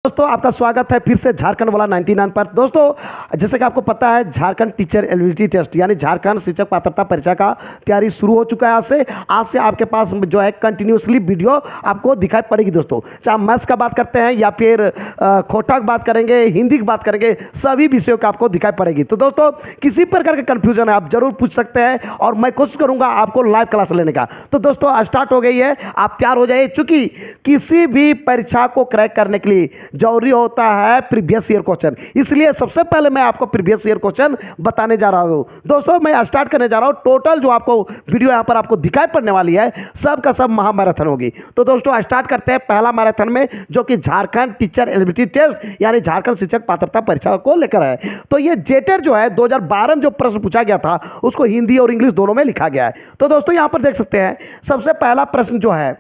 दोस्तों आपका स्वागत है फिर से झारखंड वाला 99 पर। दोस्तों जैसे कि आपको पता है झारखंड टीचर एलिजिबिलिटी टेस्ट यानी झारखंड शिक्षक पात्रता परीक्षा का तैयारी शुरू हो चुका है। आज से आपके पास जो है कंटिन्यूसली वीडियो आपको दिखाई पड़ेगी। दोस्तों चाहे मैथ्स का बात करते हैं या फिर खोटा की बात करेंगे, हिंदी की बात करेंगे, सभी विषयों का आपको दिखाई पड़ेगी। तो दोस्तों किसी प्रकार का कन्फ्यूजन है आप जरूर पूछ सकते हैं और मैं कोशिश करूँगा आपको लाइव क्लास लेने का। तो दोस्तों स्टार्ट हो गई है, आप तैयार हो जाइए। चूँकि किसी भी परीक्षा को क्रैक करने के लिए जरूरी होता है प्रीवियस ईयर क्वेश्चन, इसलिए सबसे पहले मैं आपको प्रीवियस ईयर क्वेश्चन बताने जा रहा हूं। दोस्तों मैं स्टार्ट करने जा रहा हूं। टोटल जो आपको वीडियो यहां पर आपको दिखाई पड़ने वाली है सब का सब महामैराथन होगी। तो दोस्तों स्टार्ट करते हैं पहला मैराथन में, जो कि झारखंड टीचर एलिजिबिलिटी टेस्ट यानी झारखंड शिक्षक पात्रता परीक्षा को लेकर है। तो ये जेटेड जो है 2012 में जो प्रश्न पूछा गया था उसको हिंदी और इंग्लिश दोनों में लिखा गया है। तो दोस्तों यहां पर देख सकते हैं सबसे पहला प्रश्न जो है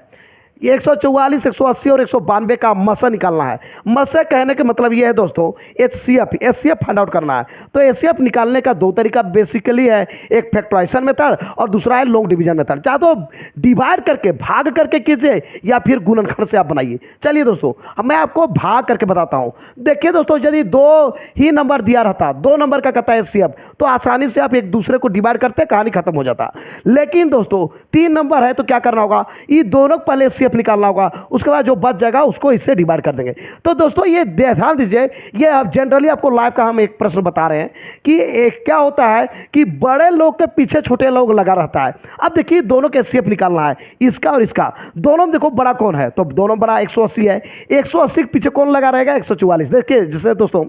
144, 180 और 192 का मसा निकालना है। मसा कहने के मतलब ये है दोस्तों एचसीएफ फाइंड आउट करना है। तो एचसीएफ निकालने का दो तरीका बेसिकली है, एक फैक्टराइजेशन मेथड और दूसरा है लॉन्ग डिवीजन मेथड। चाहे तो डिवाइड करके भाग करके कीजिए या फिर गुणनखंड से आप बनाइए। चलिए दोस्तों अब मैं आपको भाग करके बताता हूँ। देखिए दोस्तों यदि दो ही नंबर दिया रहता, 2 नंबर का कहता है एचसीएफ, तो आसानी से आप एक दूसरे को डिवाइड करते कहानी खत्म हो जाता। लेकिन दोस्तों 3 नंबर है तो क्या करना होगा, ये दोनों को पहले एचसीएफ निकालना होगा, उसके बाद जो बच जाएगा उसको इससे डिवाइड कर देंगे। तो दोस्तों ये ध्यान दीजिए, ये अब जनरली आपको लाइव का हम एक प्रश्न बता रहे हैं कि एक क्या होता है कि बड़े लोग के पीछे छोटे लोग लगा रहता है। अब देखिए दोनों के एचसीएफ निकालना है, इसका और इसका। दोनों में देखो बड़ा कौन है, तो दोनों बड़ा 180 है। 180 के पीछे कौन लगा रहेगा, 144। देखिए जैसे दोस्तों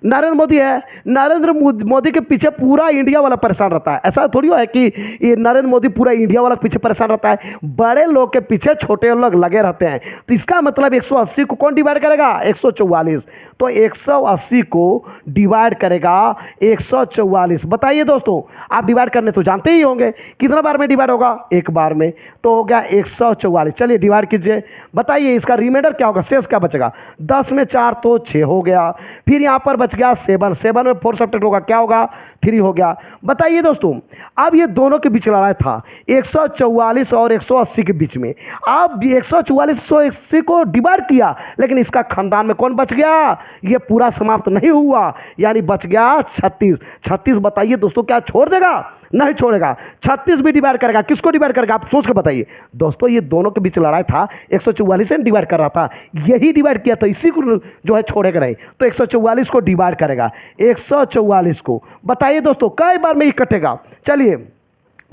नरेंद्र मोदी है, नरेंद्र मोदी के पीछे पूरा इंडिया वाला परेशान रहता है। ऐसा थोड़ी है कि ये नरेंद्र मोदी पूरा इंडिया वाला पीछे परेशान रहता है, बड़े लोग के पीछे छोटे लोग लगे रहते हैं। तो इसका मतलब 180 को कौन डिवाइड करेगा, 144। तो 180 को डिवाइड करेगा 144। बताइए दोस्तों आप डिवाइड करने तो जानते ही होंगे, कितना बार में डिवाइड होगा, एक बार में। तो हो गया 144। चलिए डिवाइड कीजिए, बताइए इसका रिमाइंडर क्या होगा, शेष क्या बचेगा। 10 में 4 तो 6 हो गया, फिर यहाँ पर बच गया 7 में 4 सब्ट्रैक्ट होगा, क्या होगा 3 हो गया। बताइए दोस्तों अब ये दोनों के बीच लड़ाई था 144 और 180 के बीच में। अब 144 180 को डिवाइड किया, लेकिन इसका खानदान में कौन बच गया, ये पूरा समाप्त नहीं हुआ, यानी बच गया 36। 36 बताइए दोस्तों क्या छोड़ देगा, नहीं छोड़ेगा। 36 भी डिवाइड करेगा, किसको डिवाइड करेगा आप सोच के बताइए। दोस्तों ये दोनों के बीच लड़ाई था, 144 से डिवाइड कर रहा था, यही डिवाइड किया तो इसी को जो है छोड़ेगा नहीं। तो 144 को डिवाइड करेगा, 144 को। बताइए दोस्तों कई बार में ये कटेगा। चलिए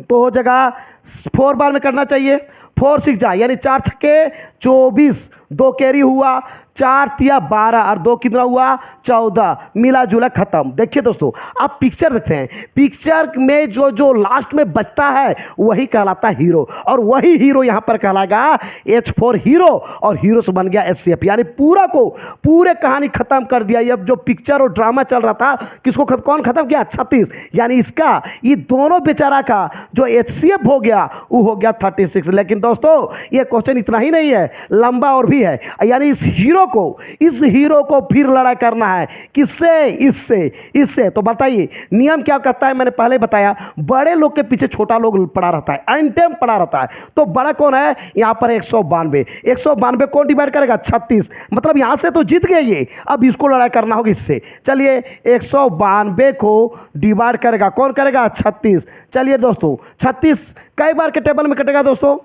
तो हो जाएगा 4 बार में करना चाहिए, 4 6 जा यानी 4 छक्के 24, 2 कैरी हुआ, 4 तिया 12 और 2 कितना हुआ 14, मिला जुला खत्म। देखिए दोस्तों आप पिक्चर देखते हैं, पिक्चर में जो जो लास्ट में बचता है वही कहलाता है हीरो, और वही हीरो यहाँ पर कहलाएगा H4 हीरो, और हीरो से बन गया एचसीएफ, यानी पूरे कहानी खत्म कर दिया। अब जो पिक्चर और ड्रामा चल रहा था किसको कौन खत्म किया, 36, यानी इसका ये दोनों बेचारा का जो एचसीएफ हो गया वो हो गया 36। लेकिन दोस्तों ये क्वेश्चन इतना ही नहीं है, लंबा और भी है। यानी इस हीरो को फिर लड़ाई करना है, किससे, इससे। तो बताइए नियम क्या कहता है, मैंने पहले बताया बड़े लोग के पीछे छोटा लोग पड़ा रहता है, एंड टाइम पड़ा रहता है। तो बड़ा कौन है यहां पर 192 कौन डिवाइड करेगा 36, मतलब यहां से तो जीत गए ये, अब इसको लड़ाई करना होगी इससे। चलिए 192 को डिवाइड करेगा कौन करेगा 36। चलिए दोस्तों 36 कई बार के टेबल में कटेगा दोस्तों,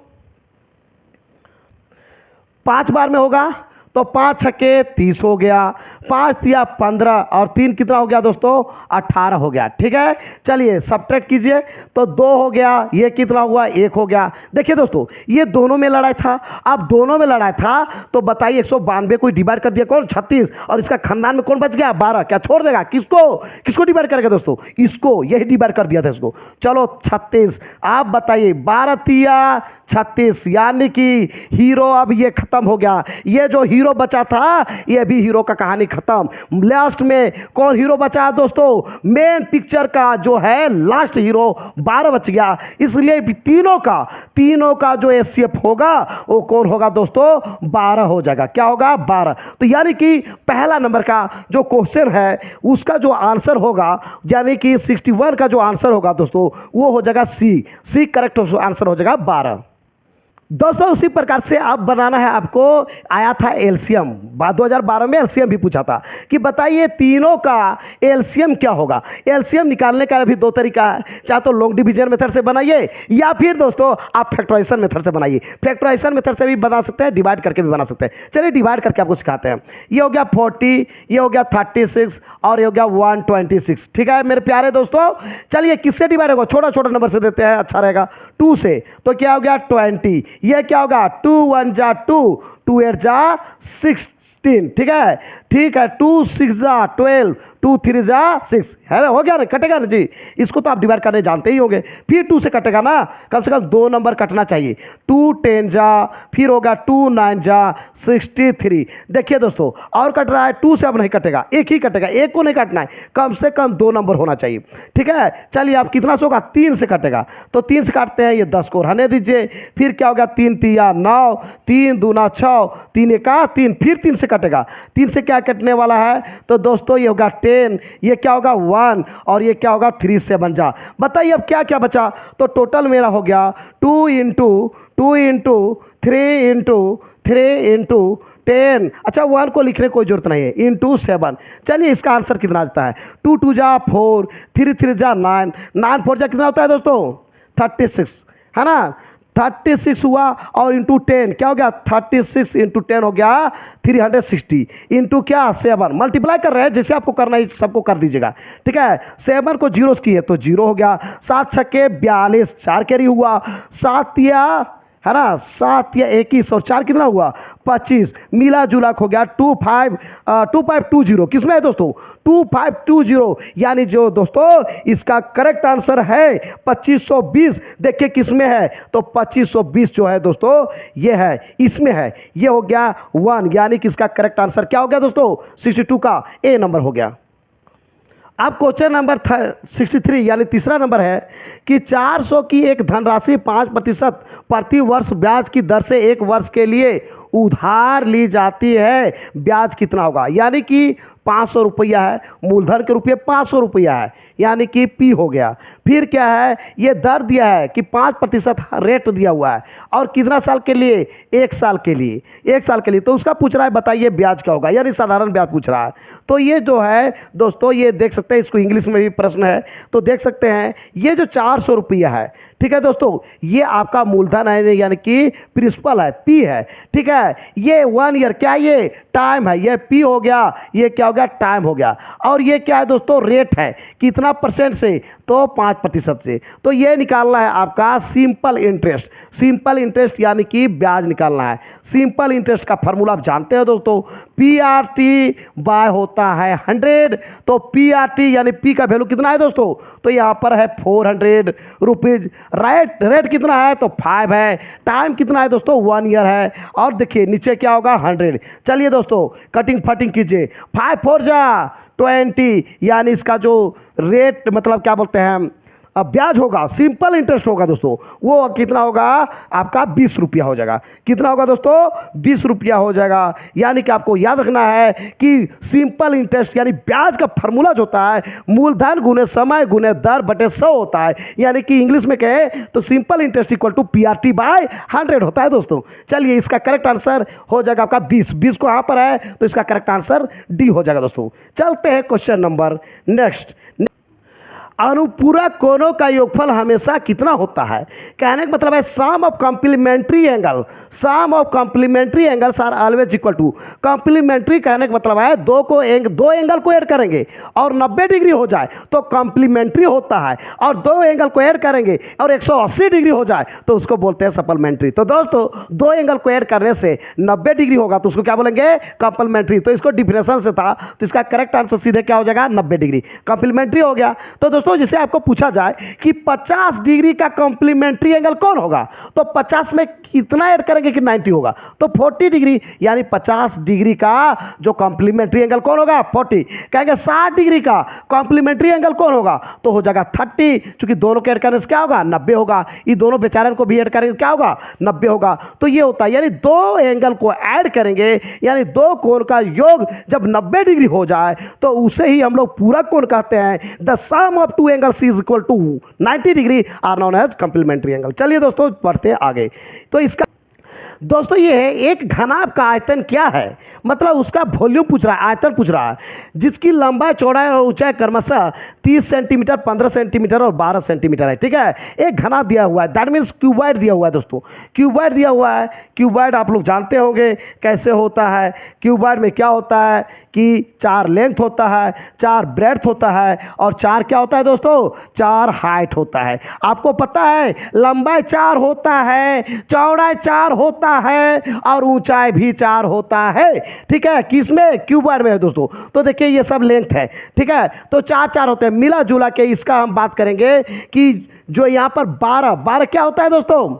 5 बार में होगा, तो 5 छक्के 30 हो गया, 5 तिया 15 और 3 कितना हो गया दोस्तों 18 हो गया। ठीक है चलिए सब्ट्रैक्ट कीजिए, तो 2 हो गया, ये कितना हुआ 1 हो गया। देखिए दोस्तों ये दोनों में लड़ाई था, अब दोनों में लड़ाई था तो बताइए 192 को डिवाइड कर दिया कौन 36, और इसका खानदान में कौन बच गया 12, क्या छोड़ देगा, किसको डिवाइड करेगा दोस्तों, इसको, यही डिवाइड कर दिया था इसको। चलो 36, आप बताइए 12 तिया 36, यानी कि हीरो अब ये खत्म हो गया। ये जो हीरो बचा था ये भी हीरो का कहानी खत्म। लास्ट में कौन हीरो बचा है दोस्तों, मेन पिक्चर का जो है लास्ट हीरो 12 बच गया। इसलिए तीनों का जो एचसीएफ होगा वो कौन होगा दोस्तों 12 हो जाएगा, क्या होगा 12। तो यानी कि पहला नंबर का जो क्वेश्चन है उसका जो आंसर होगा, यानी कि 61 का जो आंसर होगा दोस्तों वो हो जाएगा सी करेक्ट आंसर हो जाएगा 12। दोस्तों उसी प्रकार से अब बनाना है आपको। आया था एलसीएम, 2012 में एलसीएम भी पूछा था कि बताइए तीनों का एलसीएम क्या होगा। एलसीएम निकालने का भी दो तरीका है, चाहे तो लॉन्ग डिवीजन मेथड से बनाइए या फिर दोस्तों आप फैक्टराइजेशन मेथड से बनाइए। फैक्टराइजेशन मेथड से भी बना सकते हैं, डिवाइड करके भी बना सकते हैं। चलिए डिवाइड करके आपको सिखाते हैं। ये हो गया 40, ये हो गया 36 और ये हो गया 126। ठीक है मेरे प्यारे दोस्तों, चलिए किससे डिवाइड होगा, छोटा छोटा नंबर से देते हैं, अच्छा रहेगा। 2 से, तो क्या हो गया 20। ये क्या होगा 2 1 जा 2, 2 8 जा 16। ठीक है, ठीक है, 2 6 जा 12, 2 3 जा 6 है ना, हो गया ना, कटेगा ना जी। इसको तो आप डिवाइड करने जानते ही होंगे। फिर 2 से कटेगा ना, कम से कम 2 नंबर कटना चाहिए। 2 10 जा, फिर होगा 2 9 जा 63। देखिए दोस्तों और कट रहा है, 2 से अब नहीं कटेगा, एक ही कटेगा, एक को नहीं काटना है, कम से कम 2 नंबर होना चाहिए। ठीक है, चलिए आप कितना से होगा, 3 से कटेगा, तो 3 से काटते हैं, ये 10 को रहने दीजिए। फिर क्या होगा 3 3 9, 3 2 6, 3 1 3, फिर 3 से कटेगा। 3 से क्या कटने वाला है, तो दोस्तों ये होगा 10, ये क्या होगा 1 और ये क्या होगा 3 से बन जा। बताइए अब क्या क्या बचा, तो टोटल मेरा हो गया 2 इंटू 2 इंटू 3 इंटू 3 इंटू 10। अच्छा 1 को लिखने की कोई जरूरत नहीं है, इंटू 7। चलिए इसका आंसर कितना आता है, 2 2 जा 4, 3 3 जा 9, 9 4 जा कितना होता है दोस्तों 36, है ना। 36 हुआ और इंटू 10 क्या हो गया, 36 इंटू 10 हो गया 360, इंटू क्या 7, मल्टीप्लाई कर रहे हैं, जैसे आपको करना है सबको कर दीजिएगा। ठीक है, 7 को जीरो किए तो 0 हो गया, 7 छक्के 42, 4 कैरी हुआ, 7 या है ना, 7 या 21 और 4 कितना हुआ 25, मिला जुला हो गया 2520। किसमें है दोस्तों 2520, यानी जो दोस्तों इसका करेक्ट आंसर है 2520। देखिए किसमें है, तो 2520 जो है दोस्तों ये है, इसमें है, ये हो गया 1, यानी कि इसका करेक्ट आंसर क्या हो गया दोस्तों 62 का ए नंबर हो गया। अब क्वेश्चन नंबर 63 यानी तीसरा नंबर है कि 400 की एक धनराशि 5% प्रति वर्ष ब्याज की दर से 1 वर्ष के लिए उधार ली जाती है, ब्याज कितना होगा। यानी कि 500 रुपया है, मूलधन के रुपये 500 रुपया है, यानी कि पी हो गया। फिर क्या है, ये दर दिया है कि 5% रेट दिया हुआ है और कितना साल के लिए, 1 साल के लिए, 1 साल के लिए। तो उसका पूछ रहा है बताइए ब्याज क्या होगा, यानी साधारण ब्याज पूछ रहा है। तो ये जो है दोस्तों ये देख सकते हैं, इसको इंग्लिश में भी प्रश्न है तो देख सकते हैं, ये जो 400 रुपया है, ठीक है दोस्तों, ये आपका मूलधन है यानी कि प्रिंसिपल है, पी है। ठीक है, ये 1 ईयर क्या, ये टाइम है, ये पी हो गया, ये क्या हो गया टाइम हो गया। और ये क्या है दोस्तों रेट है, कितना परसेंट से, तो 5% से। तो ये निकालना है आपका सिंपल इंटरेस्ट। सिंपल इंटरेस्ट यानी कि ब्याज निकालना है। सिंपल इंटरेस्ट का फॉर्मूला आप जानते हो दोस्तों, पी आर टी बाय होता है 100। तो पी आर टी यानी पी का वैल्यू कितना है दोस्तों, तो यहाँ पर है 400 रुपीज। रेट कितना है, तो 5 है। टाइम कितना है दोस्तों 1 ईयर है। और देखिए नीचे क्या होगा 100। चलिए दोस्तों कटिंग फटिंग कीजिए, 5 4 जा 20, यानी इसका जो रेट मतलब क्या बोलते हैं ब्याज होगा, सिंपल इंटरेस्ट होगा दोस्तों, वो कितना होगा आपका 20 रुपया हो जाएगा। कितना होगा दोस्तों 20 रुपया हो जाएगा। यानी कि आपको याद रखना है कि सिंपल इंटरेस्ट यानी ब्याज का फार्मूला जो होता है मूलधन गुने समय गुने दर बटे 100 होता है। यानी कि इंग्लिश में कहें तो simple interest equal to P R T by 100 होता है दोस्तों। चलिए इसका करेक्ट आंसर हो जाएगा आपका 20। 20 को यहाँ पर है तो इसका करेक्ट आंसर डी हो जाएगा दोस्तों। चलते हैं क्वेश्चन नंबर नेक्स्ट। अनुपूरक कोणों का योगफल हमेशा कितना होता है। कहने का मतलब है sum of complementary angle, sum of complementary angles are always equal to. Complementary कहने का मतलब है दो एंगल को ऐड करेंगे और 90 डिग्री हो जाए तो कॉम्प्लीमेंट्री होता है, और 2 एंगल को ऐड करेंगे और 180 डिग्री हो जाए तो उसको बोलते हैं सप्लीमेंट्री। तो दोस्तों 2 एंगल को ऐड करने से 90 डिग्री होगा तो उसको क्या बोलेंगे कॉम्प्लीमेंट्री। तो इसको डिफरेंशियल से था तो इसका करेक्ट आंसर सीधे क्या हो जाएगा 90 डिग्री कॉम्प्लीमेंट्री हो गया। तो दोस्तों जिसे आपको पूछा जाए कि 50 डिग्री का कॉम्प्लीमेंट्री एंगल कौन होगा, तो 50 में कितना ऐड करेंगे कि 90 होगा, तो 40 डिग्री, यानी 50 डिग्री का जो कॉम्प्लीमेंट्री एंगल कौन होगा 40। कहेंगे 60 डिग्री का कॉम्प्लीमेंट्री एंगल कौन होगा, तो हो जाएगा 30, क्योंकि दोनों के ऐड करने से क्या होगा 90 होगा। ये दोनों बेचारे को भी ऐड करेंगे क्या होगा 90 होगा। तो ये होता है यानी 2 एंगल को ऐड करेंगे, यानी 2 कोण का योग जब 90 डिग्री हो जाए तो उसे ही हम लोग पूरा कोण कहते हैं। The sum of 2 angles is equal to 90 degree are known as complementary angle. चलिए दोस्तों बढ़ते आगे। तो इसका दोस्तों ये है एक घनाभ का आयतन क्या है, मतलब उसका वॉल्यूम पूछ रहा है, आयतन पूछ रहा है, जिसकी लंबाई चौड़ाई और ऊंचाई क्रमशः 30 सेंटीमीटर, 15 सेंटीमीटर और 12 सेंटीमीटर है। ठीक है, एक घनाभ दिया हुआ है, दैट मीन्स क्यूबॉइड दिया हुआ है दोस्तों, क्यूबॉइड दिया हुआ है। क्यूबॉइड आप लोग जानते होंगे कैसे होता है। क्यूबॉइड में क्या होता है कि 4 लेंथ होता है, 4 ब्रेड्थ होता है और 4 क्या होता है दोस्तों, 4 हाइट होता है। आपको पता है लंबाई 4 होता है, चौड़ाई 4 होता है और ऊंचाई भी 4 होता है। ठीक है, किसमें, क्यूबॉइड में है दोस्तों। तो देखिए ये सब लेंथ है। ठीक है, तो 4 4 होते हैं, मिला जुला के इसका हम बात करेंगे कि जो यहाँ पर 12 क्या होता है दोस्तों,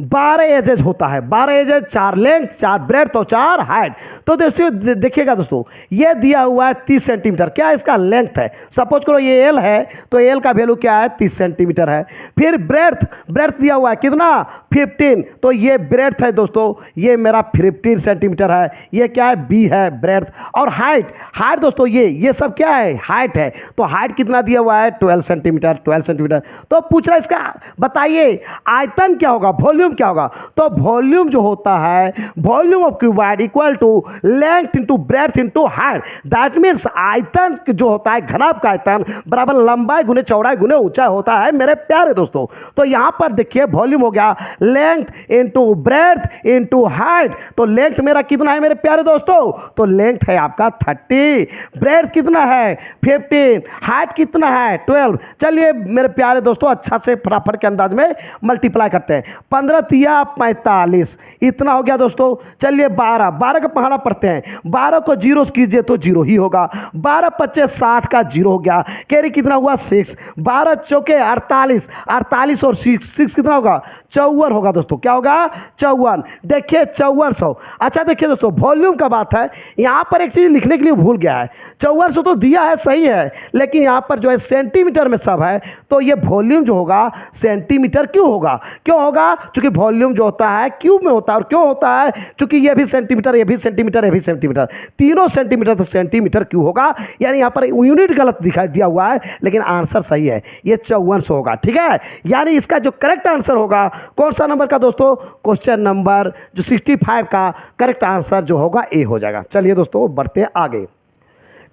12 एजेज होता है। 12 एजेज, 4 लेंथ, 4 ब्रेड्थ और 4 हाइट। तो दोस्तों देखिएगा दोस्तों, ये दिया हुआ है 30 सेंटीमीटर, क्या इसका लेंथ है। सपोज करो ये एल है तो एल का वैल्यू क्या है, 30 सेंटीमीटर है। फिर ब्रेड्थ, ब्रेड्थ दिया हुआ है कितना, 15, तो ये ब्रेड्थ है दोस्तों, ये मेरा 15 सेंटीमीटर है। ये क्या है, बी है ब्रेड्थ। और हाइट, हाइट दोस्तों ये सब क्या है, हाइट है। तो हाइट कितना दिया हुआ है, 12 सेंटीमीटर, 12 सेंटीमीटर। तो पूछ रहा है इसका बताइए आयतन क्या होगा, वॉल्यूम क्या होगा। तो वॉल्यूम जो होता है, volume of cuboid equal to length into breadth into height. That means आयतन जो होता है, घनाभ का आयतन बराबर लंबाई गुने चौड़ाई गुने ऊंचाई होता है मेरे प्यारे दोस्तों। तो यहां पर देखिए वॉल्यूम हो गया length into breadth into height. तो लेंथ मेरा कितना है मेरे प्यारे दोस्तों, तो लेंथ है आपका 30, ब्रेड्थ कितना है 15, हाइट कितना है 12। चलिए मेरे प्यारे दोस्तों अच्छा से फटाफट के अंदाज में मल्टीप्लाई करते हैं। 15 तिया 45, इतना हो गया दोस्तों। चलिए 12 का पहाड़ा पढ़ते हैं, 12 को जीरो कीजिए तो जीरो ही होगा। 12 25 60 का जीरो हो गया, कैरी कितना हुआ 6। 12 चौके 48, 48 और 6 कितना होगा, 54 होगा दोस्तों। क्या होगा, 54। देखिए 5400। अच्छा देखिए दोस्तों वॉल्यूम का बात है, यहाँ पर एक चीज़ लिखने के लिए भूल गया है। 5400 तो दिया है सही है, लेकिन यहाँ पर जो है सेंटीमीटर में सब है, तो ये वॉल्यूम जो होगा सेंटीमीटर क्यों होगा, क्यों होगा, क्योंकि वॉल्यूम जो होता है क्यूब में होता है। और क्यों होता है, क्योंकि ये भी सेंटीमीटर, ये भी सेंटीमीटर, ये भी सेंटीमीटर, तीनों सेंटीमीटर, तो सेंटीमीटर क्यों होगा। यानी यहाँ पर यूनिट गलत दिखाई दिया हुआ है, लेकिन आंसर सही है, ये 5400 होगा। ठीक है, यानी इसका जो करेक्ट आंसर होगा कौन सा नंबर का दोस्तों, क्वेश्चन नंबर जो 65 का करेक्ट आंसर जो होगा ए हो जाएगा। चलिए दोस्तों बढ़ते आगे।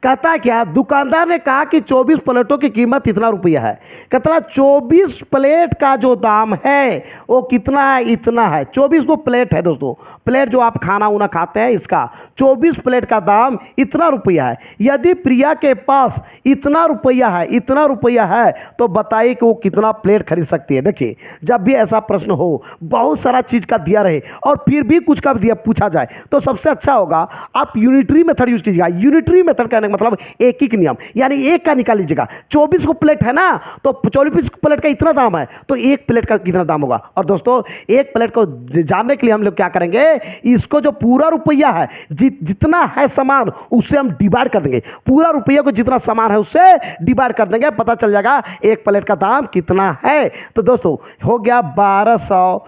कहता है क्या, दुकानदार ने कहा कि 24 प्लेटों की कीमत इतना रुपया है। कहता 24 प्लेट का जो दाम है वो कितना है, इतना है। 24 को प्लेट है दोस्तों, प्लेट जो आप खाना उना खाते हैं इसका 24 प्लेट का दाम इतना रुपया है। यदि प्रिया के पास इतना रुपया है, इतना रुपया है, तो बताइए कि वो कितना प्लेट खरीद सकती है। देखिए जब भी ऐसा प्रश्न हो, बहुत सारा चीज़ का दिया रहे और फिर भी कुछ का दिया पूछा जाए, तो सबसे अच्छा होगा आप यूनिटरी मेथड यूज कीजिएगा। यूनिटरी मेथड कहने का मतलब एक ही नियम, यानी एक का निकाल लीजिएगा। 24 को प्लेट है ना, तो 24 प्लेट का इतना दाम है, तो एक प्लेट का कितना दाम होगा। और दोस्तों एक प्लेट को जानने के लिए हम लोग क्या करेंगे, इसको जो पूरा रुपया है जितना है सामान उससे हम डिवाइड कर देंगे। पूरा रुपया को जितना सामान है उससे डिवाइड कर देंगे, पता चल जाएगा एक प्लेट का दाम कितना है। तो दोस्तों हो गया 1200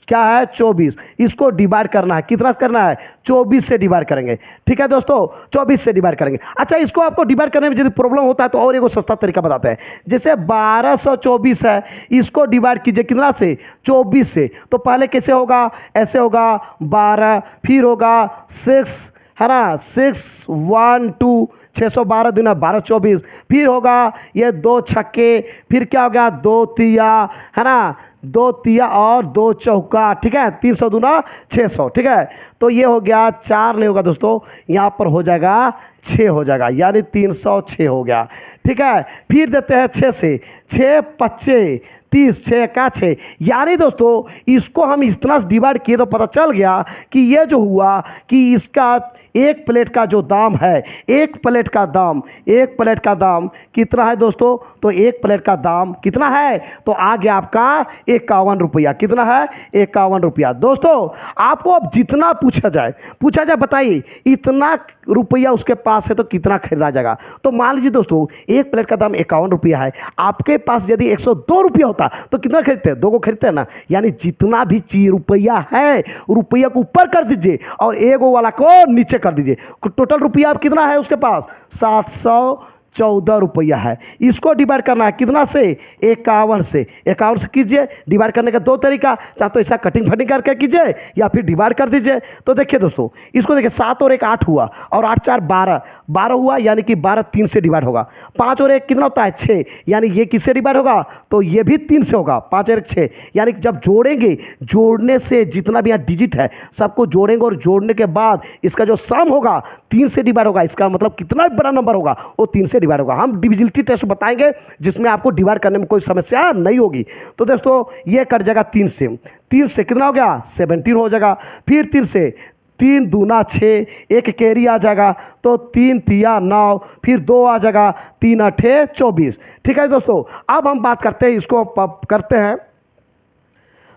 क्या है 24, इसको डिवाइड करना है, कितना करना है 24 से डिवाइड करेंगे। ठीक है दोस्तों 24 से डिवाइड करेंगे। अच्छा इसको आपको डिवाइड करने में यदि प्रॉब्लम होता है तो और एक सस्ता तरीका बताते हैं। जैसे 1224 है, इसको डिवाइड कीजिए कितना से 24 से, तो पहले कैसे होगा, ऐसे होगा 12, फिर होगा 6 है ना, 6 1 2 612 दूना 12 24, फिर होगा ये 2 छक्के, फिर क्या हो गया 2 तिया है ना, 2 तिया और 2 चौका। ठीक है 300 दूना 600। ठीक है तो ये हो गया 4 नहीं होगा दोस्तों, यहाँ पर हो जाएगा 6 हो जाएगा, यानी 306 हो गया। ठीक है फिर देते हैं 6 से, 6 25 30, 6 का 6, यानी दोस्तों इसको हम इतना डिवाइड किए तो पता चल गया कि ये जो हुआ कि इसका एक प्लेट का जो दाम है, एक प्लेट का दाम, एक प्लेट का दाम कितना है दोस्तों, तो एक प्लेट का दाम कितना है, तो आ गया आपका 51 रुपया। कितना है 51 रुपया। दोस्तों आपको अब जितना पूछा जाए बताइए इतना रुपया उसके पास है तो कितना खरीदा जाएगा। तो मान लीजिए दोस्तों एक प्लेट का दाम 51 रुपया है, आपके पास यदि 102 रुपया होता तो कितना खरीदते हैं, 2 को खरीदते हैं ना। यानी जितना भी रुपया है रुपया को ऊपर कर दीजिए और 1 वाला को नीचे कर दीजिए। टोटल रुपया आप कितना है उसके पास 700 14 रुपया है। इसको डिवाइड करना है कितना से, 51 से। 51 से कीजिए, डिवाइड करने का दो तरीका, चाहे तो ऐसा कटिंग फटिंग करके कीजिए या फिर डिवाइड कर दीजिए। तो देखिए दोस्तों, इसको देखिए 7 और 1 8 हुआ, और 8 4 12, 12 हुआ, यानी कि 12 3 से डिवाइड होगा। 5 और 1 कितना होता है, 6, यानी ये किससे डिवाइड होगा, तो ये भी 3 से होगा। 5 और 1 6, यानी कि जब जोड़ेंगे, जोड़ने से जितना भी यहाँ डिजिट है सबको जोड़ेंगे, और जोड़ने के बाद इसका जो सम होगा 3 से डिवाइड होगा। इसका मतलब कितना बड़ा नंबर होगा वो 3 से डिवाइड होगा। हम डिविजिबिलिटी टेस्ट बताएंगे जिसमें आपको डिवाइड करने में कोई समस्या नहीं होगी। तो दोस्तों ये कट जाएगा 3 से, 3 से कितना हो गया, 17 हो जाएगा। फिर 3 से, 3 दूना 6, एक कैरी आ जाएगा, तो 3 तिया 9, फिर 2 आ जाएगा, 3 अठे 24। ठीक है दोस्तों, अब हम बात करते हैं, इसको करते हैं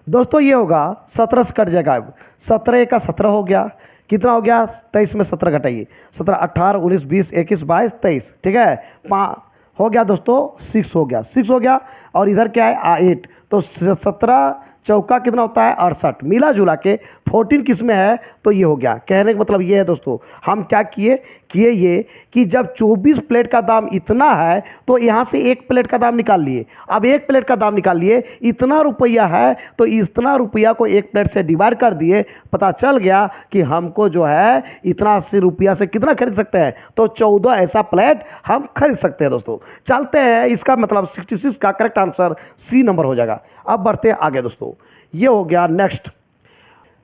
दोस्तों। ये होगा 17 से कट जाएगा, 17 का 17 हो गया, कितना हो गया, 23 में 17 घटाइए, 17 18 19 20 21 22 23। ठीक है, 5 हो गया दोस्तों, 6 हो गया, 6 हो गया, और इधर क्या है 8, तो 17 चौका कितना होता है 68, मिला जुला के 14 किस में है, तो ये हो गया। कहने का मतलब ये है दोस्तों, हम क्या किए ये कि जब 24 प्लेट का दाम इतना है तो यहाँ से एक प्लेट का दाम निकाल लिए। अब एक प्लेट का दाम निकाल लिए, इतना रुपया है तो इतना रुपया को एक प्लेट से डिवाइड कर दिए, पता चल गया कि हमको जो है इतना 80 रुपया से कितना खरीद सकते हैं, तो 14 ऐसा प्लेट हम खरीद सकते हैं दोस्तों। चलते हैं, इसका मतलब 66 का करेक्ट आंसर सी नंबर हो जाएगा। अब बढ़ते हैं आगे दोस्तों, ये हो गया नेक्स्ट।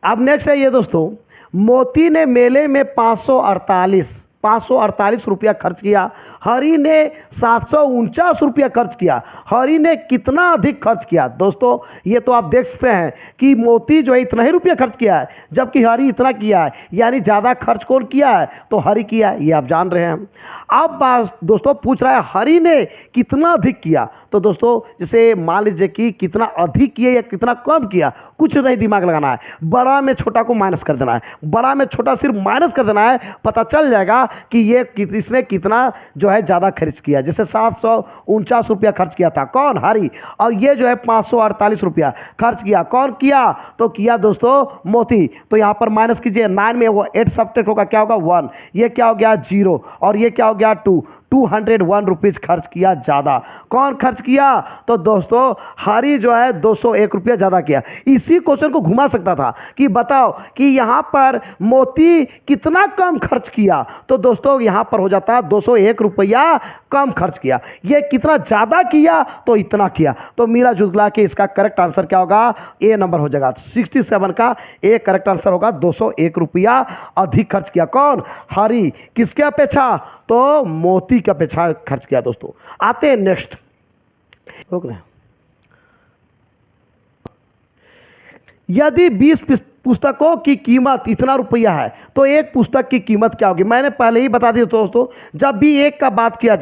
अब नेक्स्ट है ये दोस्तों, मोती ने मेले में 548 रुपया खर्च किया, हरी ने 749 रुपया खर्च किया। हरी ने कितना अधिक खर्च किया दोस्तों, ये तो आप देख सकते हैं कि मोती जो है इतना ही रुपया खर्च किया है, जबकि हरी इतना किया है, यानी ज़्यादा खर्च कौन किया है, तो हरी किया है, ये आप जान रहे हैं। अब बात दोस्तों पूछ रहा है हरी ने कितना अधिक किया, तो दोस्तों जैसे मान लीजिए कि कितना अधिक किया या कितना कम किया, कुछ नहीं दिमाग लगाना है, बड़ा में छोटा को माइनस कर देना है, बड़ा में छोटा सिर्फ माइनस कर देना है, पता चल जाएगा कि ये इसने कितना जो है ज़्यादा खर्च किया। जैसे 749 रुपया खर्च किया था कौन, हरी, और ये जो है 548 रुपया खर्च किया कौन किया, तो किया दोस्तों मोती। तो यहाँ पर माइनस कीजिए, 9 में वो 8 सब्ट्रैक्ट होगा, क्या होगा 1, ये क्या हो गया 0, और ये क्या हो गया 2, 201 रुपीज़ खर्च किया ज़्यादा। कौन खर्च किया, तो दोस्तों हरी जो है 201 रुपया ज़्यादा किया। इसी क्वेश्चन को घुमा सकता था कि बताओ कि यहाँ पर मोती कितना कम खर्च किया, तो दोस्तों यहाँ पर हो जाता 201 रुपया कम खर्च किया। ये कितना ज़्यादा किया, तो इतना किया। तो मिला जुला के इसका करेक्ट आंसर क्या होगा, ए नंबर हो जाएगा। 67 का ए करेक्ट आंसर होगा, 201 रुपया अधिक खर्च किया कौन, हरी, किसके अपेक्षा, तो मोती की अपेक्षा खर्च किया दोस्तों। आते हैं नेक्स्ट, रोक रहे हैं। यदि 20 पुस्तकों की कीमत इतना रुपया है तो एक पुस्तक की कीमत क्या होगी, मैंने पहले ही बता दिया दोस्तों। जब भी एक का बात किया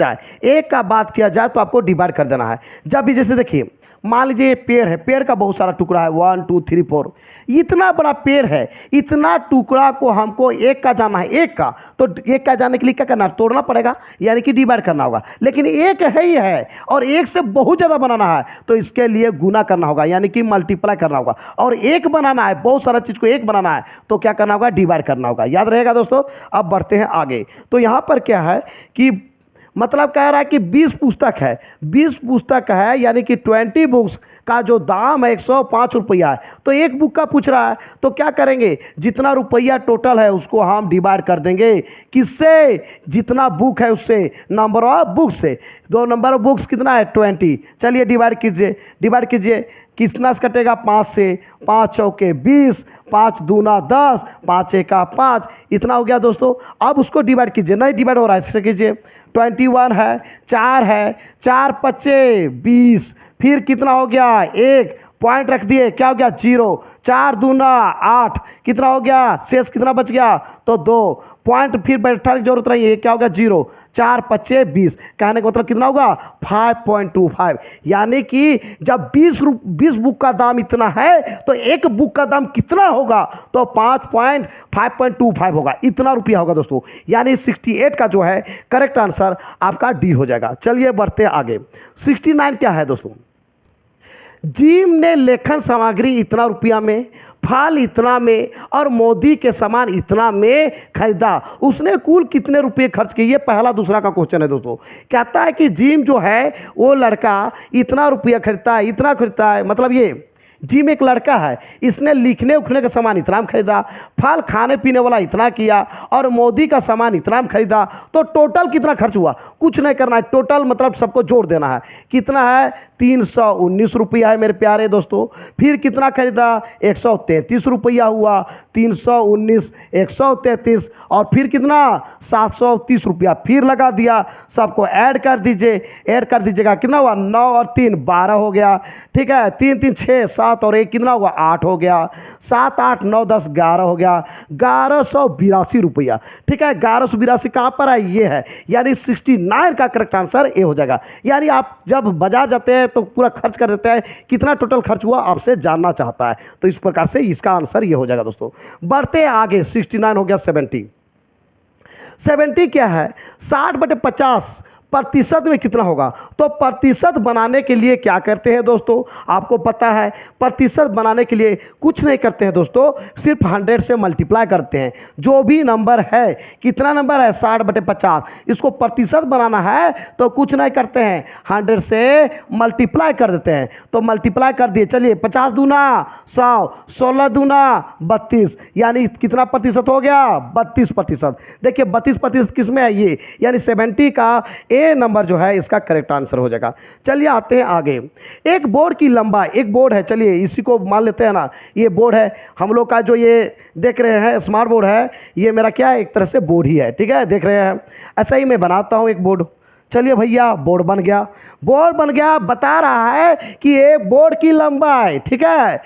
जाए तो आपको डिवाइड कर देना है। जब भी जैसे देखिए मान लीजिए पेड़ है, पेड़ का बहुत सारा टुकड़ा है, 1 2 3 4, इतना बड़ा पेड़ है, इतना टुकड़ा को हमको एक का जाना है, एक का, तो एक का जाने के लिए क्या करना, तोड़ना पड़ेगा, यानी कि डिवाइड करना होगा। लेकिन एक है ही है और एक से बहुत ज़्यादा बनाना है, तो इसके लिए गुना करना होगा, यानी कि मल्टीप्लाई करना होगा। और एक बनाना है, बहुत सारा चीज़ को एक बनाना है, तो क्या करना होगा, डिवाइड करना होगा। याद रहेगा दोस्तों। अब बढ़ते हैं आगे। तो यहाँ पर क्या है कि मतलब कह रहा है कि 20 पुस्तक है, 20 पुस्तक है, यानी कि 20 बुक्स का जो दाम है 105 रुपया है। तो एक बुक का पूछ रहा है, तो क्या करेंगे, जितना रुपया टोटल है उसको हम डिवाइड कर देंगे किससे, जितना बुक है उससे, नंबर ऑफ बुक से। दो नंबर ऑफ बुक्स कितना है 20, चलिए डिवाइड कीजिए, कितना से कटेगा 5 से, 5 चौके 20, 5 दूना 10, 5 एका 5, इतना हो गया दोस्तों। अब उसको डिवाइड कीजिए, नहीं डिवाइड हो रहा है, इससे कीजिए। 21 है, 4 है, 4 पच्चे 20, फिर कितना हो गया, 1 पॉइंट रख दिए, क्या हो गया 0, 4 दूना 8, कितना हो गया, शेष कितना बच गया, तो 2 पॉइंट फिर बैठाने की जरूरत नहीं है, क्या हो गया 0, 4 पच्चे 20, कहने का मतलब कितना होगा 5.25। यानी कि जब 20 बुक का दाम इतना है तो एक बुक का दाम कितना होगा, तो 5.25 होगा, इतना रुपया होगा दोस्तों। यानी 68 का जो है करेक्ट आंसर आपका डी हो जाएगा। चलिए बढ़ते आगे। 69 क्या है दोस्तों, जिम ने लेखन सामग्री इतना रुपया में, फल इतना में और मोदी के सामान इतना में खरीदा, उसने कुल कितने रुपए खर्च किए? ये पहला दूसरा का क्वेश्चन है दोस्तों। कहता है कि जिम जो है वो लड़का इतना रुपया खरीदता है, इतना खरीदता है, मतलब ये जिम एक लड़का है, इसने लिखने उखने का सामान इतना में खरीदा, फल खाने पीने वाला इतना किया और मोदी का सामान इतना में खरीदा, तो टोटल कितना खर्च हुआ? कुछ नहीं करना है, टोटल मतलब सबको जोड़ देना है। कितना है? 319 रुपया है मेरे प्यारे दोस्तों। फिर कितना खरीदा? 133 रुपया हुआ। 319 133 और फिर कितना? 730 रुपया फिर लगा दिया। सबको ऐड कर दीजिए, ऐड कर दीजिएगा, कितना हुआ? 9 और 3 12 हो गया। ठीक है, 3 3 6 7 और 1 कितना हुआ? 8 हो गया। 7 8 9 10 11 हो गया। 1182 रुपया। ठीक है, 1182 कहाँ पर है? ये है, यानी 69 का करेक्ट आंसर ए हो जाएगा। यानी आप जब बाजार जाते हैं तो पूरा खर्च कर देते हैं, कितना टोटल खर्च हुआ आपसे जानना चाहता है, तो इस प्रकार से इसका आंसर ये हो जाएगा दोस्तों। बढ़ते हैं आगे, 69 हो गया 70। 70 क्या है? 60/50 प्रतिशत में कितना होगा? तो प्रतिशत बनाने के लिए क्या करते हैं दोस्तों? आपको पता है, प्रतिशत बनाने के लिए कुछ नहीं करते हैं दोस्तों, सिर्फ 100 से मल्टीप्लाई करते हैं। जो भी नंबर है, कितना नंबर है? 60/50, इसको प्रतिशत बनाना है तो कुछ नहीं करते हैं, 100 से मल्टीप्लाई कर देते हैं। तो मल्टीप्लाई कर दिए, चलिए 50 दूना 100, 16 दूना 32, यानी कितना प्रतिशत हो गया? 32%। देखिए 32% किस में है? ये, यानी 70 का ए नंबर जो है इसका करेक्ट आंसर हो जाएगा। चलिए आते हैं आगे। एक बोर्ड की लंबाई, एक बोर्ड है, चलिए इसी को मान लेते हैं ना, ये बोर्ड है हम लोग का, जो ये देख रहे हैं स्मार्ट बोर्ड है, ये मेरा क्या है? एक तरह से बोर्ड ही है। ठीक है, देख रहे हैं, ऐसा ही मैं बनाता हूँ एक बोर्ड। चलिए भैया, बोर्ड बन गया, बोर्ड बन गया। बता रहा है कि ये बोर्ड की लंबाई, ठीक है,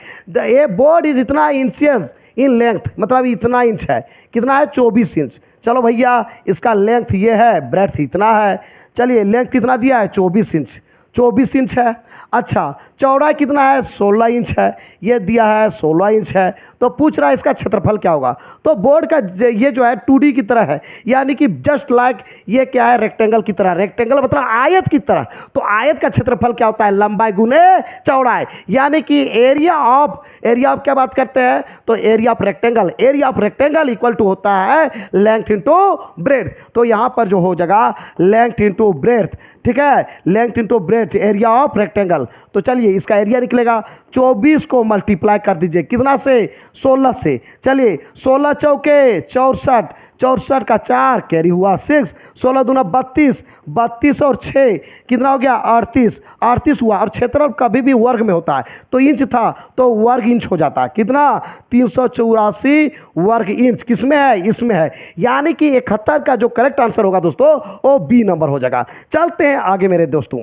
ये बोर्ड इज इतना इंचेस इन लेंथ, मतलब इतना इंच है, कितना है? 24 इंच। चलो भैया, इसका लेंथ ये है, ब्रेड्थ इतना है। चलिए लेंथ कितना दिया है? 24 इंच, 24 इंच है। अच्छा, चौड़ाई कितना है? 16 इंच है, ये दिया है 16 इंच है। तो पूछ रहा है इसका क्षेत्रफल क्या होगा? तो बोर्ड का ये जो है 2D की तरह है, यानी कि जस्ट लाइक ये क्या है? रेक्टेंगल की तरह। रेक्टेंगल मतलब आयत की तरह। तो आयत का क्षेत्रफल क्या होता है? लंबाई गुने चौड़ाई, यानी कि एरिया ऑफ क्या बात करते हैं? तो area of rectangle equal to होता है लेंथ इंटू ब्रेड्थ। तो यहाँ पर जो हो जाएगा लेंथ इंटू ब्रेड्थ। ठीक है, length into breadth, area of rectangle. तो चलिए इसका एरिया निकलेगा, 24 को मल्टीप्लाई कर दीजिए कितना से? 16 से। चलिए 16 चौके 64, 64 का 4 कैरी हुआ 6, 16 दूना 32, 32 और 6 कितना हो गया? 38, 38 हुआ। और क्षेत्रफल कभी भी वर्ग में होता है, तो इंच था तो वर्ग इंच हो जाता है। कितना? 384 वर्ग इंच। किसमें है? इसमें है, यानी कि 71 का जो करेक्ट आंसर होगा दोस्तों वो बी नंबर हो जाएगा। चलते हैं आगे मेरे दोस्तों।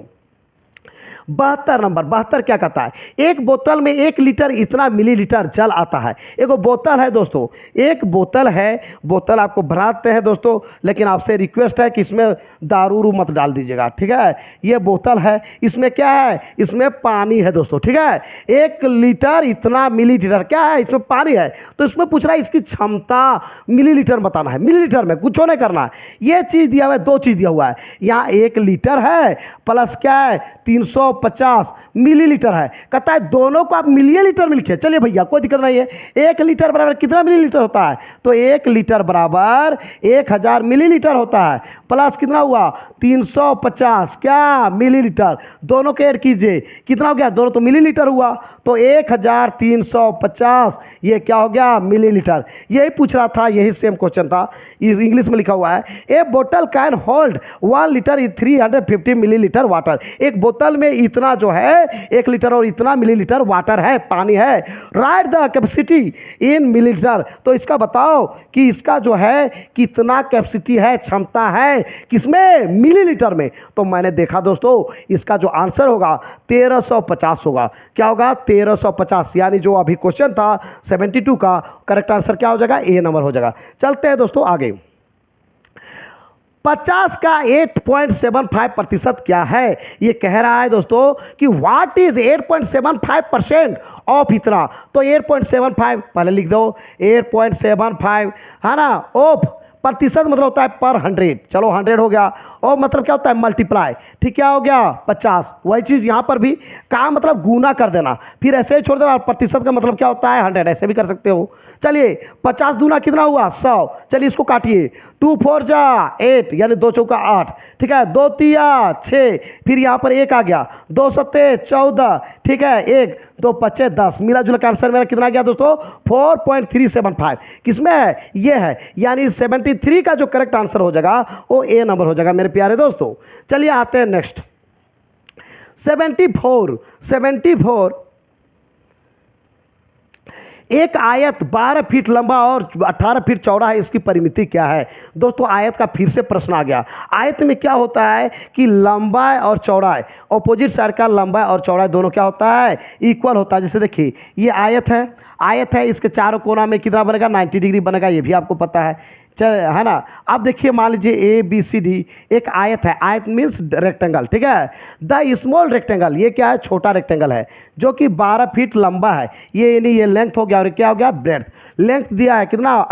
72 नंबर, 72 क्या कहता है? एक बोतल में 1 लीटर इतना मिलीलीटर जल आता है। एक बोतल है दोस्तों, एक बोतल है, बोतल आपको भराते हैं दोस्तों, लेकिन आपसे रिक्वेस्ट है कि इसमें दारू मत डाल दीजिएगा। ठीक है, ये बोतल है, इसमें क्या है? इसमें पानी है दोस्तों। ठीक है, 1 लीटर इतना मिलीलीटर क्या है? इसमें पानी है। तो इसमें पूछ रहा है इसकी क्षमता मिलीलीटर बताना है, मिलीलीटर में, कुछ नहीं करना है। ये चीज़ दिया हुआ है, 2 चीज़ दिया हुआ है, यहाँ 1 लीटर है प्लस क्या है? 350 मिलीलीटर है। कहता है दोनों को आप मिलीलीटर में लिखिए। चलिए भैया, कोई दिक्कत नहीं है। 1 लीटर बराबर कितना मिलीलीटर होता है? तो 1 लीटर बराबर 1000 मिलीलीटर होता है, प्लस कितना हुआ? 350 क्या? मिलीलीटर। दोनों को ऐड कीजिए, कितना हो गया? दोनों तो मिलीलीटर हुआ, तो 1350 ये क्या हो गया? मिलीलीटर। यही पूछ रहा था, यही सेम क्वेश्चन था, इंग्लिश में लिखा हुआ है। ए बोतल can hold 1 litre 350 millilitre water. एक बोतल में इतना जो है 1 लीटर और इतना मिलीलीटर वाटर है, पानी है। Right the capacity in millilitre. तो इसका बताओ कि इसका जो है कितना कैपेसिटी है, क्षमता है, किसमें? मिलीलीटर में। तो मैंने देखा दोस्तों इसका जो आंसर होगा 1350 होगा। क्या होगा? 1350, यानी जो अभी क्वेश्चन था 72 का करेक्ट आंसर क्या हो जाएगा? ए नंबर हो जाएगा। चलते हैं दोस्तों आगे। 50 का 8.75% क्या है? ये कह रहा है दोस्तों कि व्हाट इज 8.75% ऑफ इतना। तो 8.75 पहले लिख दो, 8.75 है ना, ऑफ प्रतिशत मतलब होता है पर 100, चलो 100 हो गया। और मतलब क्या होता है मल्टीप्लाई, ठीक, क्या हो गया 50। वही चीज़ यहाँ पर भी का मतलब गुना कर देना, फिर ऐसे ही छोड़ देना। और प्रतिशत का मतलब क्या होता है 100, ऐसे भी कर सकते हो। चलिए 50 दूना कितना हुआ 100। चलिए इसको काटिए, 2 4 जा 8 यानी 2 चौका 8, ठीक है, 2 तिया 6, फिर यहाँ पर 1 आ गया, 2 सत्ते 14, ठीक है, 1 2 पच्चे 10, मिला जुला का आंसर मेरा कितना आ गया दोस्तों 4.375। किसमें है ये है, यानी 73 का जो करेक्ट आंसर हो जाएगा वो ए नंबर हो जाएगा मेरे प्यारे दोस्तों। चलिए आते हैं नेक्स्ट 74। एक आयत 12 फीट लंबा और 18 फीट चौड़ा है, इसकी परिमिति क्या है। दोस्तों आयत का फिर से प्रश्न आ गया। आयत में क्या होता है कि लंबाई और चौड़ाई, अपोजिट साइड का लंबाई और चौड़ाई दोनों क्या होता है इक्वल होता है। जैसे देखिए ये आयत है, इसके चारों कोना में कितना बनेगा 90 डिग्री बनेगा, ये भी आपको पता है है ना। अब देखिए मान लीजिए ए बी सी डी एक आयत है, आयत मीन्स रेक्टेंगल, ठीक है। द स्मॉल रेक्टेंगल, ये क्या है छोटा रेक्टेंगल है जो कि 12 फीट लंबा है, ये यानी ये लेंथ हो गया और क्या हो गया ब्रेड्थ। लेंथ दिया है कितना,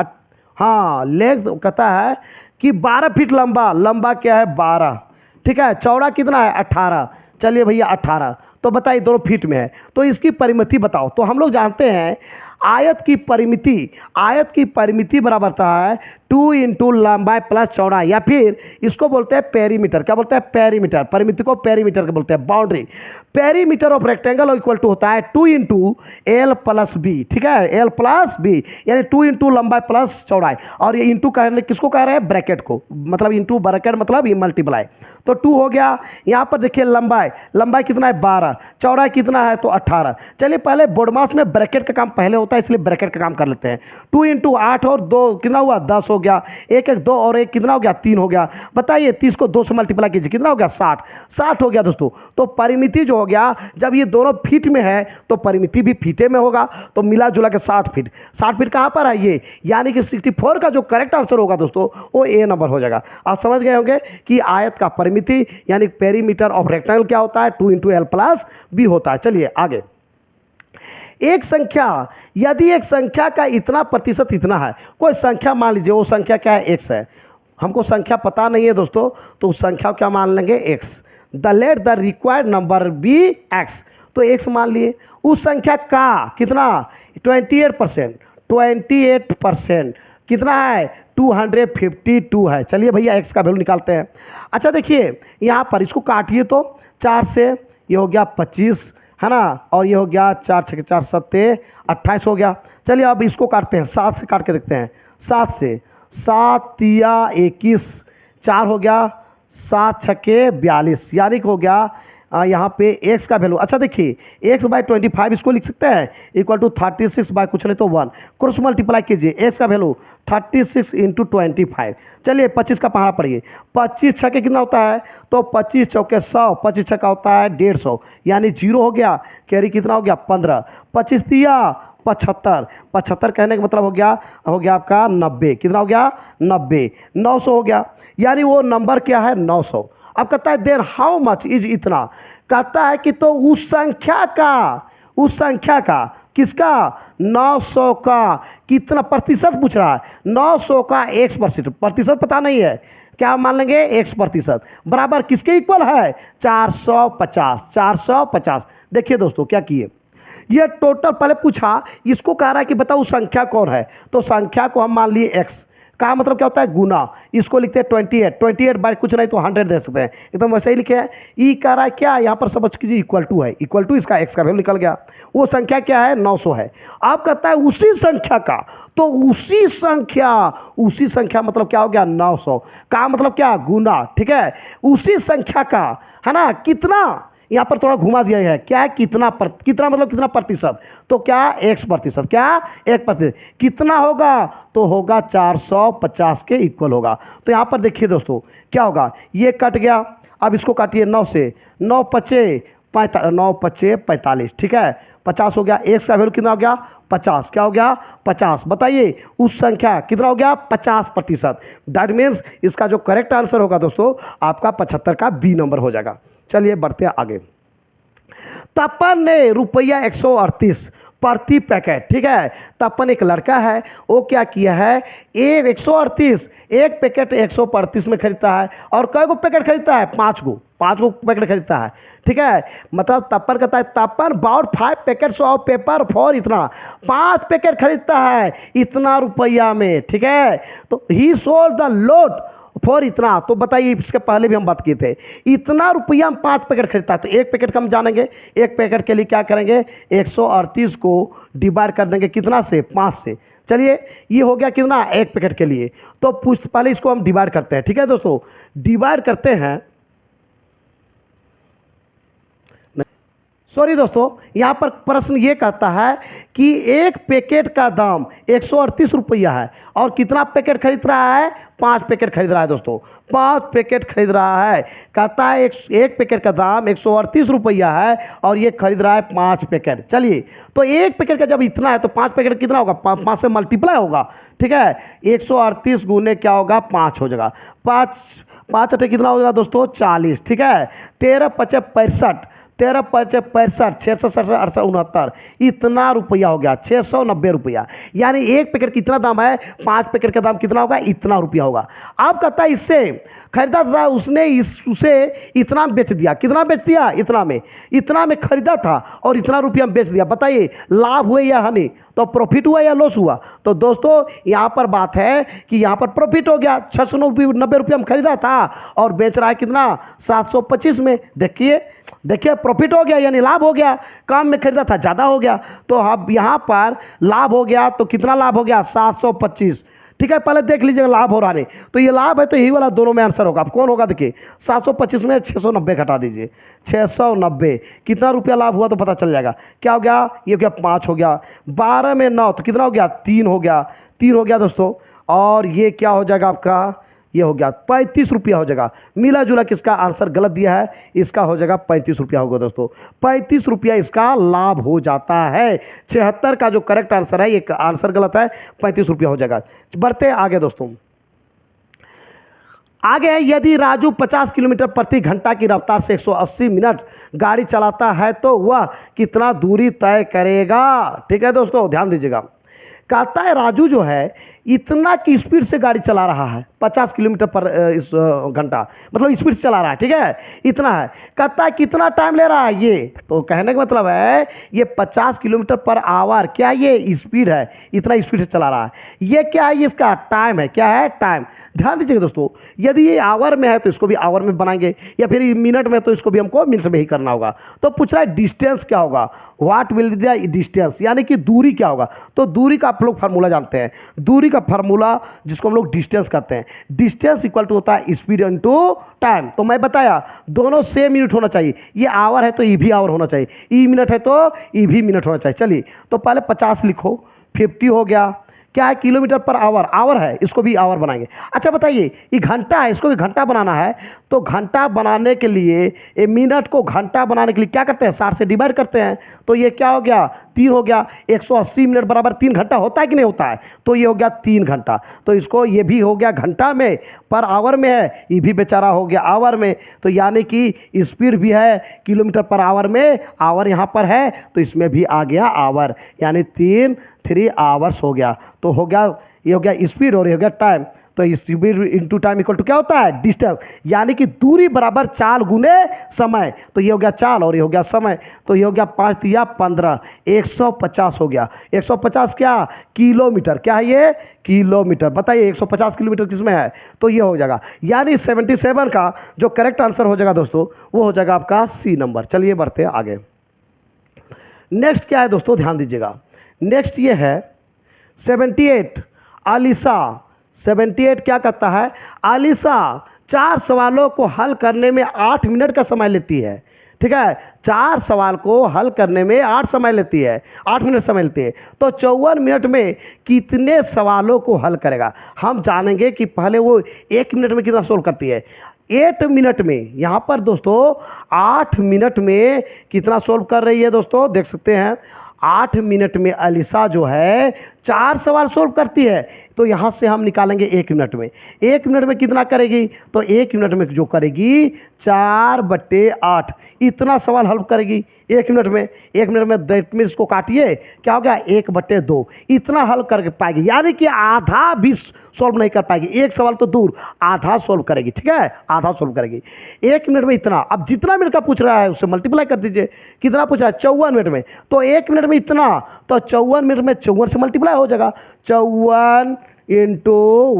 हाँ लेंथ कहता है कि 12 फीट लंबा क्या है 12, ठीक है, चौड़ा कितना है 18। चलिए भैया 18, तो बताइए दोनों फीट में है, तो इसकी परिमिति बताओ। तो हम लोग जानते हैं आयत की परिमिति बराबर होता है 2 इंटू लंबाई प्लस चौड़ाई, या फिर इसको बोलते हैं पेरीमीटर। क्या बोलते हैं पेरीमीटर, परिमिति को पेरीमीटर के बोलते हैं, boundary. Perimeter of rectangle equal to होता है 2 इंटू एल प्लस बी, ठीक है, एल प्लस बी यानी 2 इंटू लंबाई प्लस चौड़ाई। और ये इंटू कहने किसको कह रहे हैं ब्रैकेट को, मतलब इंटू ब्रैकेट मतलब ये मल्टीप्लाई, तो 2 हो गया। यहाँ पर देखिए लंबाई कितना है 12, चौड़ाई कितना है तो 18। चलिए पहले बोर्डमास में ब्रैकेट का काम पहले होता है, इसलिए ब्रैकेट का काम कर लेते हैं। 2 इंटू 8 और 2 कितना हुआ 10 हो गया, 1 1 2 और 1 कितना हो गया 3 हो गया। बताइए 30 को 2 से मल्टीप्लाई कीजिए कितना हो गया 60 हो गया दोस्तों। तो परिमिति जो हो गया, जब ये दोनों फीट में है तो परिमिति भी फीटे में होगा, तो मिला जुला के 60 फीट। 60 फीट कहाँ पर है ये, यानी कि 64 का जो करेक्ट आंसर होगा दोस्तों वो ए नंबर हो जाएगा। आप समझ गए होंगे कि आयत का परिमिति यानी पेरीमीटर ऑफ रेक्टेंगल क्या होता है 2 इंटू एल प्लस बी होता है। चलिए आगे, एक संख्या, यदि एक संख्या का इतना प्रतिशत इतना है, कोई संख्या मान लीजिए वो संख्या क्या है x है, हमको संख्या पता नहीं है दोस्तों, तो उस संख्या क्या मान लेंगे x। The let the required number be x, तो x मान लिए। उस संख्या का कितना 28% कितना है 252 है। चलिए भैया x का वैल्यू निकालते हैं। अच्छा देखिए यहाँ पर इसको काटिए तो 4 से ये हो गया 25 है ना, और ये हो गया 4 6 4 7 28 हो गया। चलिए अब इसको काटते हैं, 7 से काट के देखते हैं। 7 से 7 तिया 21, 4 हो गया, 7 छक्के 42 यानी कि हो गया यहाँ पे x का वैल्यू। अच्छा देखिए x/25 इसको लिख सकते हैं इक्वल टू 36 बाय कुछ नहीं तो 1, क्रॉस मल्टीप्लाई कीजिए x का वैल्यू 36 इंटू 25। चलिए 25 का पहाड़ा पड़िए, 25 छक्के कितना होता है तो 25 चौके 100, 25 छक्का होता है 150 यानी 0 हो गया, कैरी कितना हो गया 15, 25 दिया 75 कहने का मतलब हो गया आपका 90, कितना हो गया 90, 900 हो गया, यानी वो नंबर क्या है 900। अब कहता है देर हाउ मच इज इतना, कहता है कि तो उस संख्या का किसका 900 का कितना प्रतिशत पूछ रहा है, 900 का x%, प्रतिशत पता नहीं है, क्या मान लेंगे x% बराबर किसके इक्वल है 450। देखिए दोस्तों क्या किए, ये टोटल पहले पूछा, इसको कह रहा है कि बताओ संख्या कौन है, तो संख्या को हम मान लिए x का मतलब क्या होता है गुना, इसको लिखते हैं 28 बाय कुछ नहीं तो 100 दे सकते हैं, एकदम वैसे ही लिखे हैं। ई कह रहा है क्या, यहाँ पर समझ कीजिए इक्वल टू है, इक्वल टू इसका x का वैल्यू निकल गया, वो संख्या क्या है 900 है। आप कहता है उसी संख्या का, तो उसी संख्या मतलब क्या हो गया 900 का मतलब क्या गुना, ठीक है, उसी संख्या का है ना कितना, यहाँ पर थोड़ा घुमा दिया है, क्या है कितना मतलब कितना प्रतिशत, तो क्या x%, क्या 1%, कितना होगा तो होगा 450 के इक्वल होगा। तो यहाँ पर देखिए दोस्तों क्या होगा, ये कट गया, अब इसको काटिए 9 से, 9 5 45, ठीक है, 50 हो गया, x का वैल्यू कितना हो गया 50, क्या हो गया 50। बताइए उस संख्या कितना हो गया 50%, दैट मीन्स इसका जो करेक्ट आंसर होगा दोस्तों आपका 75 का बी नंबर हो जाएगा। चलिए बढ़ते हैं आगे। तपन ने रुपया 138 प्रति पैकेट, ठीक है। तपन एक लड़का है, वो क्या किया है, 138 एक पैकेट 138 में खरीदता है। और कई गो पैकेट खरीदता है, 5 गो पैकेट खरीदता है, ठीक है। मतलब तपन कहता है Tapan bought 5 packets of paper for इतना, 5 पैकेट खरीदता है इतना रुपया में, ठीक है। तो ही सोल्ड द लोड फॉर इतना। तो बताइए, इसके पहले भी हम बात किए थे, इतना रुपया हम 5 पैकेट खरीदता है। तो एक पैकेट का हम जानेंगे, एक पैकेट के लिए क्या करेंगे, 138 को डिवाइड कर देंगे कितना से, 5 से। चलिए ये हो गया कितना, एक पैकेट के लिए। तो पहले इसको हम डिवाइड करते हैं, ठीक है दोस्तों। डिवाइड करते हैं, सॉरी दोस्तों, यहाँ पर प्रश्न ये कहता है कि एक पैकेट का दाम 138 रुपया है और कितना पैकेट खरीद रहा है, 5 पैकेट खरीद रहा है दोस्तों, 5 पैकेट खरीद रहा है। कहता है एक पैकेट का दाम 138 रुपया है और ये खरीद रहा है 5 पैकेट। चलिए, तो एक पैकेट का जब इतना है तो 5 पैकेट कितना होगा, 5 से मल्टीप्लाई होगा, ठीक है। 138 गुने क्या होगा, 5 हो जाएगा। 5 अठे कितना हो जाएगा दोस्तों, 40, ठीक है। 13 पचे 65, 13 पचे 65, 667 68 69, इतना रुपया हो गया, 690 रुपया। यानी एक पैकेट कितना दाम है, 5 पैकेट का दाम कितना होगा, इतना रुपया होगा। अब कहता है इससे खरीदा था उसने, उसे इतना बेच दिया, कितना बेच दिया, इतना में खरीदा था और इतना रुपया में बेच दिया। बताइए लाभ हुए या हानि, तो प्रॉफिट हुआ या लॉस हुआ। तो दोस्तों यहाँ पर बात है कि यहाँ पर प्रॉफिट हो गया, 690 रुपया में खरीदा था और बेच रहा है कितना, 725 में। देखिए प्रॉफिट हो गया, यानी लाभ हो गया, कम में खरीदा था ज़्यादा हो गया। तो अब यहाँ पर लाभ हो गया, तो कितना लाभ हो गया, 725, ठीक है। पहले देख लीजिएगा लाभ हो रहा नहीं, तो ये लाभ है तो यही वाला दोनों में आंसर होगा। अब कौन होगा, देखिए 725 में 690 घटा दीजिए, 690 कितना रुपया लाभ हुआ तो पता चल जाएगा। क्या हो गया, ये हो गया 5 हो गया, 12 में 9 तो कितना हो गया, 3 हो गया दोस्तों। और ये क्या हो जाएगा आपका, ये हो गया 35 रुपया हो जाएगा। मिला जुला किसका आंसर गलत दिया है, इसका हो जाएगा 35 रुपया होगा दोस्तों। 35 रुपया इसका लाभ हो जाता है। 76 का जो करेक्ट आंसर है, ये आंसर गलत है, 35 रुपया हो जाएगा। बढ़ते आगे दोस्तों, आगे है, यदि राजू 50 किलोमीटर प्रति घंटा की रफ्तार से 180 मिनट गाड़ी चलाता है तो वह कितना दूरी तय करेगा। ठीक है दोस्तों, ध्यान दीजिएगा। कहता है राजू जो है इतना की स्पीड से गाड़ी चला रहा है, 50 किलोमीटर पर इस घंटा, मतलब स्पीड से चला रहा है, ठीक है, इतना है। कहता है कितना टाइम ले रहा है ये, तो कहने का मतलब है ये 50 किलोमीटर पर आवर, क्या ये स्पीड है, इतना स्पीड से चला रहा है। ये क्या है, इसका टाइम है, क्या है, टाइम। ध्यान दीजिएगा दोस्तों, यदि ये आवर में है तो इसको भी आवर में बनाएंगे, या फिर मिनट में तो इसको भी हमको मिनट में ही करना होगा। तो पूछ रहा है डिस्टेंस क्या होगा, what will be the distance, यानी कि दूरी क्या होगा। तो दूरी का आप लोग फार्मूला जानते हैं, दूरी का फार्मूला जिसको हम लोग डिस्टेंस कहते हैं, डिस्टेंस इक्वल टू होता है स्पीड इनटू टाइम। तो मैं बताया दोनों सेम यूनिट होना चाहिए, ये आवर है तो ई भी आवर होना चाहिए, ई मिनट है तो ई भी मिनट होना चाहिए। चलिए तो पहले 50 लिखो, 50 हो गया, क्या है, किलोमीटर पर आवर, आवर है, इसको भी आवर बनाएंगे। अच्छा बताइए ये घंटा है, इसको भी घंटा बनाना है, तो घंटा बनाने के लिए ये मिनट को घंटा बनाने के लिए क्या करते हैं, 60 से डिवाइड करते हैं। तो ये क्या हो गया, 3 हो गया, 180 मिनट बराबर 3 घंटा होता है कि नहीं होता है, तो ये हो गया 3 घंटा। तो इसको ये भी हो गया घंटा में, पर आवर में है, ये भी बेचारा हो गया आवर में। तो यानी कि स्पीड भी है किलोमीटर पर आवर में, आवर यहाँ पर है तो इसमें भी आ गया आवर, यानी 3 आवर्स हो गया। तो हो गया, ये हो गया स्पीड और ये हो गया टाइम। तो speed into time equal to क्या होता है, डिस्टेंस, यानी कि दूरी बराबर चाल गुने समय। तो ये हो गया चाल और ये हो गया समय। तो ये हो गया 5 या 15, 150 हो गया। 150 क्या, किलोमीटर, क्या है ये, किलोमीटर। बताइए 150 किलोमीटर किसमें है, तो ये हो जाएगा। यानी 77 का जो करेक्ट आंसर हो जाएगा दोस्तों, वो हो जाएगा आपका सी नंबर। चलिए बढ़ते हैं आगे। नेक्स्ट क्या है दोस्तों, ध्यान दीजिएगा। नेक्स्ट ये है 78, आलिशा। 78 क्या कहता है, आलिशा 4 सवालों को हल करने में 8 मिनट का समय लेती है। ठीक है, 4 सवाल को हल करने में 8 मिनट समय लेती है। तो 54 मिनट में कितने सवालों को हल करेगा। हम जानेंगे कि पहले वो 1 मिनट में कितना सोल्व करती है। 8 मिनट में, यहाँ पर दोस्तों 8 मिनट में कितना सोल्व कर रही है दोस्तों, देख सकते हैं 8 मिनट में अलीसा जो है 4 सवाल सोल्व करती है, तो यहाँ से हम निकालेंगे 1 मिनट में। 1 मिनट में कितना करेगी, तो 1 मिनट में जो करेगी 4/8 इतना सवाल हल करेगी 1 मिनट में। 1 मिनट में दैट मीन्स को काटिए, क्या हो गया 1/2 इतना हल कर पाएगी, यानी कि आधा भी सॉल्व नहीं कर पाएगी। एक सवाल तो दूर, आधा सॉल्व करेगी, ठीक है, आधा सॉल्व करेगी 1 मिनट में इतना। अब जितना मिनट का पूछ रहा है उससे मल्टीप्लाई कर दीजिए, कितना पूछा है 54 मिनट में, तो 1 मिनट में इतना, तो 54 मिनट में 54 से मल्टीप्लाई हो जाएगा, 54 इंटू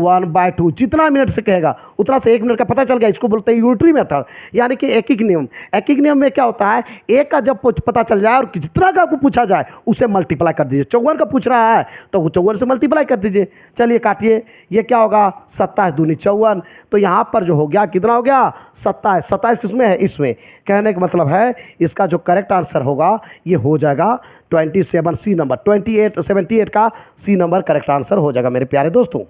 1/2 जितना मिनट से कहेगा उतना से 1 मिनट का पता चल गया। इसको बोलते हैं यूनिटरी मेथड, यानी कि एक नियम। एक नियम में क्या होता है, एक का जब पता चल जाए और जितना का आपको पूछा जाए उसे मल्टीप्लाई कर दीजिए। 54 का पूछ रहा है तो 54 से मल्टीप्लाई कर दीजिए। चलिए काटिए, ये क्या होगा 27 दूनी 54, तो यहाँ पर जो हो गया कितना हो गया 27। 27 किसमें है, इसमें। कहने का मतलब है इसका जो करेक्ट आंसर होगा ये हो जाएगा 27 सी नंबर, 78 का सी नंबर करेक्ट आंसर हो जाएगा मेरे प्यारे दोस्तों।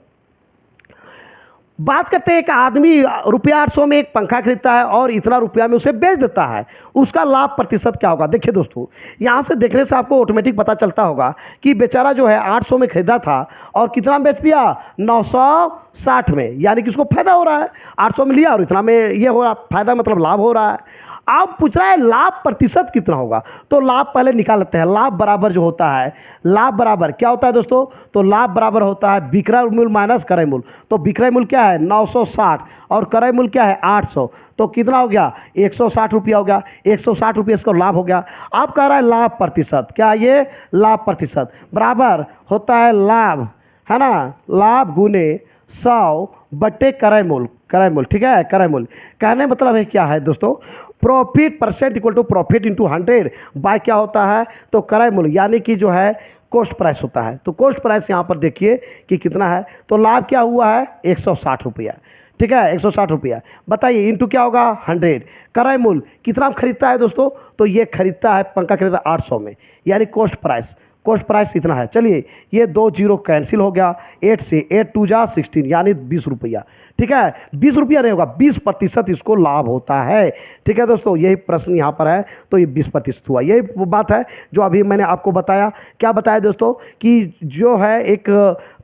बात करते हैं, एक आदमी ₹800 में एक पंखा खरीदता है और इतना रुपया में उसे बेच देता है, उसका लाभ प्रतिशत क्या होगा। देखिए दोस्तों, यहाँ से देखने से आपको ऑटोमेटिक पता चलता होगा कि बेचारा जो है 800 में खरीदा था और कितना बेच दिया 960 में, यानी कि उसको फायदा हो रहा है। 800 में लिया और इतना में ये हो रहा फायदा, मतलब लाभ हो रहा है। अब पूछ रहा है लाभ प्रतिशत कितना होगा, तो लाभ पहले निकाल लेते हैं। लाभ बराबर जो होता है, लाभ बराबर क्या होता है दोस्तों, तो लाभ बराबर होता है विक्रय मूल्य माइनस क्रय मूल्य। तो विक्रय मूल्य क्या है 960 और क्रय मूल्य क्या है 800, तो कितना हो गया 160 रुपया हो गया। 160 रुपये इसको लाभ हो गया। अब कह रहा है लाभ प्रतिशत, क्या ये लाभ प्रतिशत बराबर होता है लाभ, है ना, लाभ गुने 100 बटे क्रय मूल्य। क्रय मूल्य, ठीक है, क्रय मूल्य कहने मतलब है क्या है दोस्तों, profit percent equal to profit into 100 by क्या होता है, तो क्रय मूल्य यानी कि जो है कॉस्ट प्राइस होता है। तो कॉस्ट प्राइस यहाँ पर देखिए कि कितना है, तो लाभ क्या हुआ है 160 रुपया, ठीक है, 160 रुपया। बताइए इंटू क्या होगा 100। क्रय मूल्य कितना खरीदता है दोस्तों, तो ये खरीदता है, पंखा खरीदता 800 में, यानी कॉस्ट प्राइस, कॉस्ट प्राइस इतना है। चलिए ये 2 जीरो कैंसिल हो गया, 8 से 8 2 जा 16 यानी 20 रुपया, ठीक है, 20 रुपया नहीं होगा 20% इसको लाभ होता है। ठीक है दोस्तों, यही प्रश्न यहाँ पर है, तो ये 20% हुआ। यही वो बात है जो अभी मैंने आपको बताया। क्या बताया दोस्तों कि जो है एक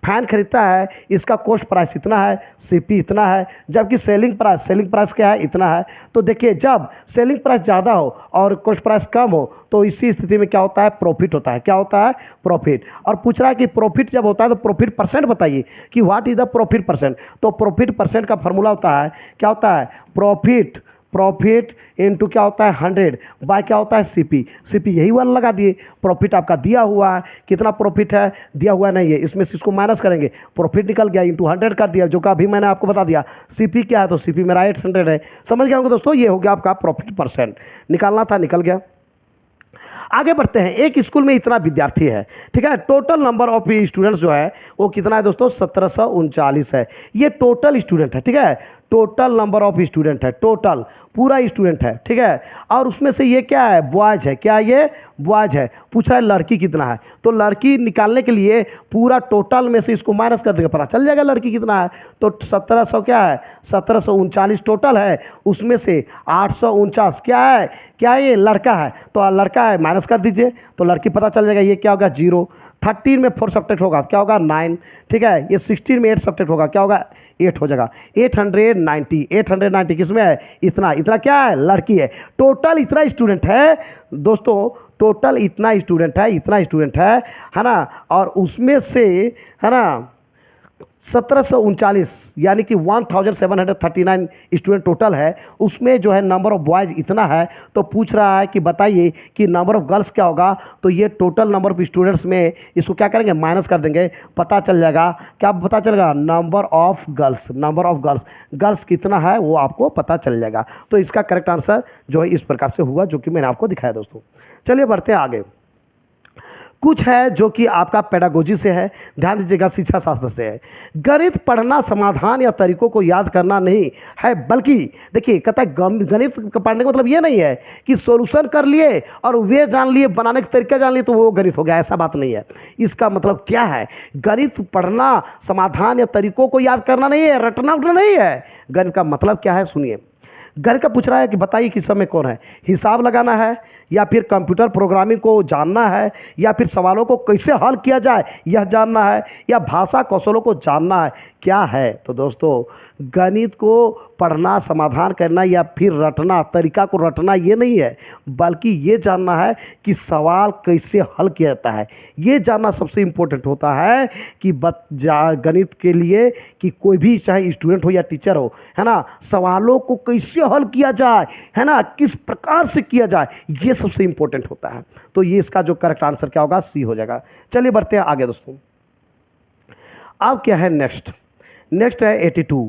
फैन खरीदता है, इसका कॉस्ट प्राइस इतना है, सीपी इतना है, जबकि सेलिंग प्राइस क्या है इतना है। तो देखिए जब सेलिंग प्राइस ज़्यादा हो और कॉस्ट प्राइस कम हो तो इसी स्थिति में क्या होता है प्रॉफिट होता है। क्या होता है प्रॉफिट। और पूछ रहा है कि प्रॉफिट जब होता है तो प्रॉफिट परसेंट बताइए कि what is the profit percent. तो प्रॉफिट परसेंट का फॉर्मूला होता है, क्या होता है प्रॉफिट इनटू क्या होता है 100 बाय क्या होता है सीपी यही वाला लगा दिए। प्रॉफिट आपका दिया हुआ है, कितना प्रॉफिट है दिया हुआ नहीं है, इसमें से इसको माइनस करेंगे, प्रॉफिट निकल गया इंटू 100 कर दिया, जो कि अभी मैंने आपको बता दिया। सीपी क्या है, तो सीपी मेरा 800 है। समझ गया होंगे दोस्तों, ये हो गया आपका प्रॉफिट परसेंट, निकालना था निकल गया। आगे बढ़ते हैं। एक स्कूल में इतना विद्यार्थी है, ठीक है, टोटल नंबर ऑफ स्टूडेंट्स जो है वो कितना है दोस्तों 1739 है। ये टोटल स्टूडेंट है, ठीक है, टोटल नंबर ऑफ स्टूडेंट है, टोटल पूरा स्टूडेंट है, ठीक है। और उसमें से ये क्या है बॉयज है, क्या ये बॉयज है। पूछा है लड़की कितना है, तो लड़की निकालने के लिए पूरा टोटल में से इसको माइनस कर देंगे, पता चल जाएगा लड़की कितना है। तो 1700 क्या है 1739 टोटल है, उसमें से 849 क्या है, क्या ये लड़का है, तो लड़का है माइनस कर दीजिए, तो लड़की पता चल जाएगा। ये क्या होगा 0, 13 में 4 सब्ट्रैक्ट होगा क्या होगा 9, ठीक है। ये 16 में 8 सब्ट्रैक्ट होगा क्या होगा 8 हो जाएगा। 890 किस में है इतना क्या है लड़की है। टोटल इतना स्टूडेंट है दोस्तों, टोटल इतना स्टूडेंट है ना। और उसमें से है ना 1739 यानी कि 1739 स्टूडेंट टोटल है, उसमें जो है नंबर ऑफ बॉयज़ इतना है। तो पूछ रहा है कि बताइए कि नंबर ऑफ गर्ल्स क्या होगा, तो ये टोटल नंबर ऑफ स्टूडेंट्स में इसको क्या करेंगे माइनस कर देंगे, पता चल जाएगा। क्या पता चलेगा नंबर ऑफ गर्ल्स कितना है वो आपको पता चल जाएगा। तो इसका करेक्ट आंसर जो है इस प्रकार से हुआ जो कि मैंने आपको दिखाया दोस्तों। चलिए बढ़ते हैं आगे। कुछ है जो कि आपका पेडागोजी से है, ध्यान दीजिएगा, शिक्षा शास्त्र से है। गणित पढ़ना समाधान या तरीकों को याद करना नहीं है, बल्कि देखिए कहता है गणित पढ़ने का मतलब ये नहीं है कि सॉल्यूशन कर लिए और वे जान लिए, बनाने के तरीका जान लिए तो वो गणित हो गया, ऐसा बात नहीं है। इसका मतलब क्या है, गणित पढ़ना समाधान या तरीकों को याद करना नहीं है, रटना उठना नहीं है। गणित का मतलब क्या है सुनिए। गणित का पूछ रहा है कि बताइए किस समय कौन है, हिसाब लगाना है या फिर कंप्यूटर प्रोग्रामिंग को जानना है या फिर सवालों को कैसे हल किया जाए यह जानना है या भाषा कौशलों को जानना है, क्या है। तो दोस्तों गणित को पढ़ना, समाधान करना या फिर रटना, तरीका को रटना ये नहीं है, बल्कि ये जानना है कि सवाल कैसे हल किया जाता है। ये जानना सबसे इम्पोर्टेंट होता है कि गणित के लिए कि कोई भी चाहे स्टूडेंट हो या टीचर हो, है ना, सवालों को कैसे हल किया जाए, है ना, किस प्रकार से किया जाए, ये सबसे इम्पोर्टेंट होता है। तो ये इसका जो करेक्ट आंसर क्या होगा, सी हो जाएगा। चलिए बढ़ते हैं आगे दोस्तों। अब क्या है नेक्स्ट है 82।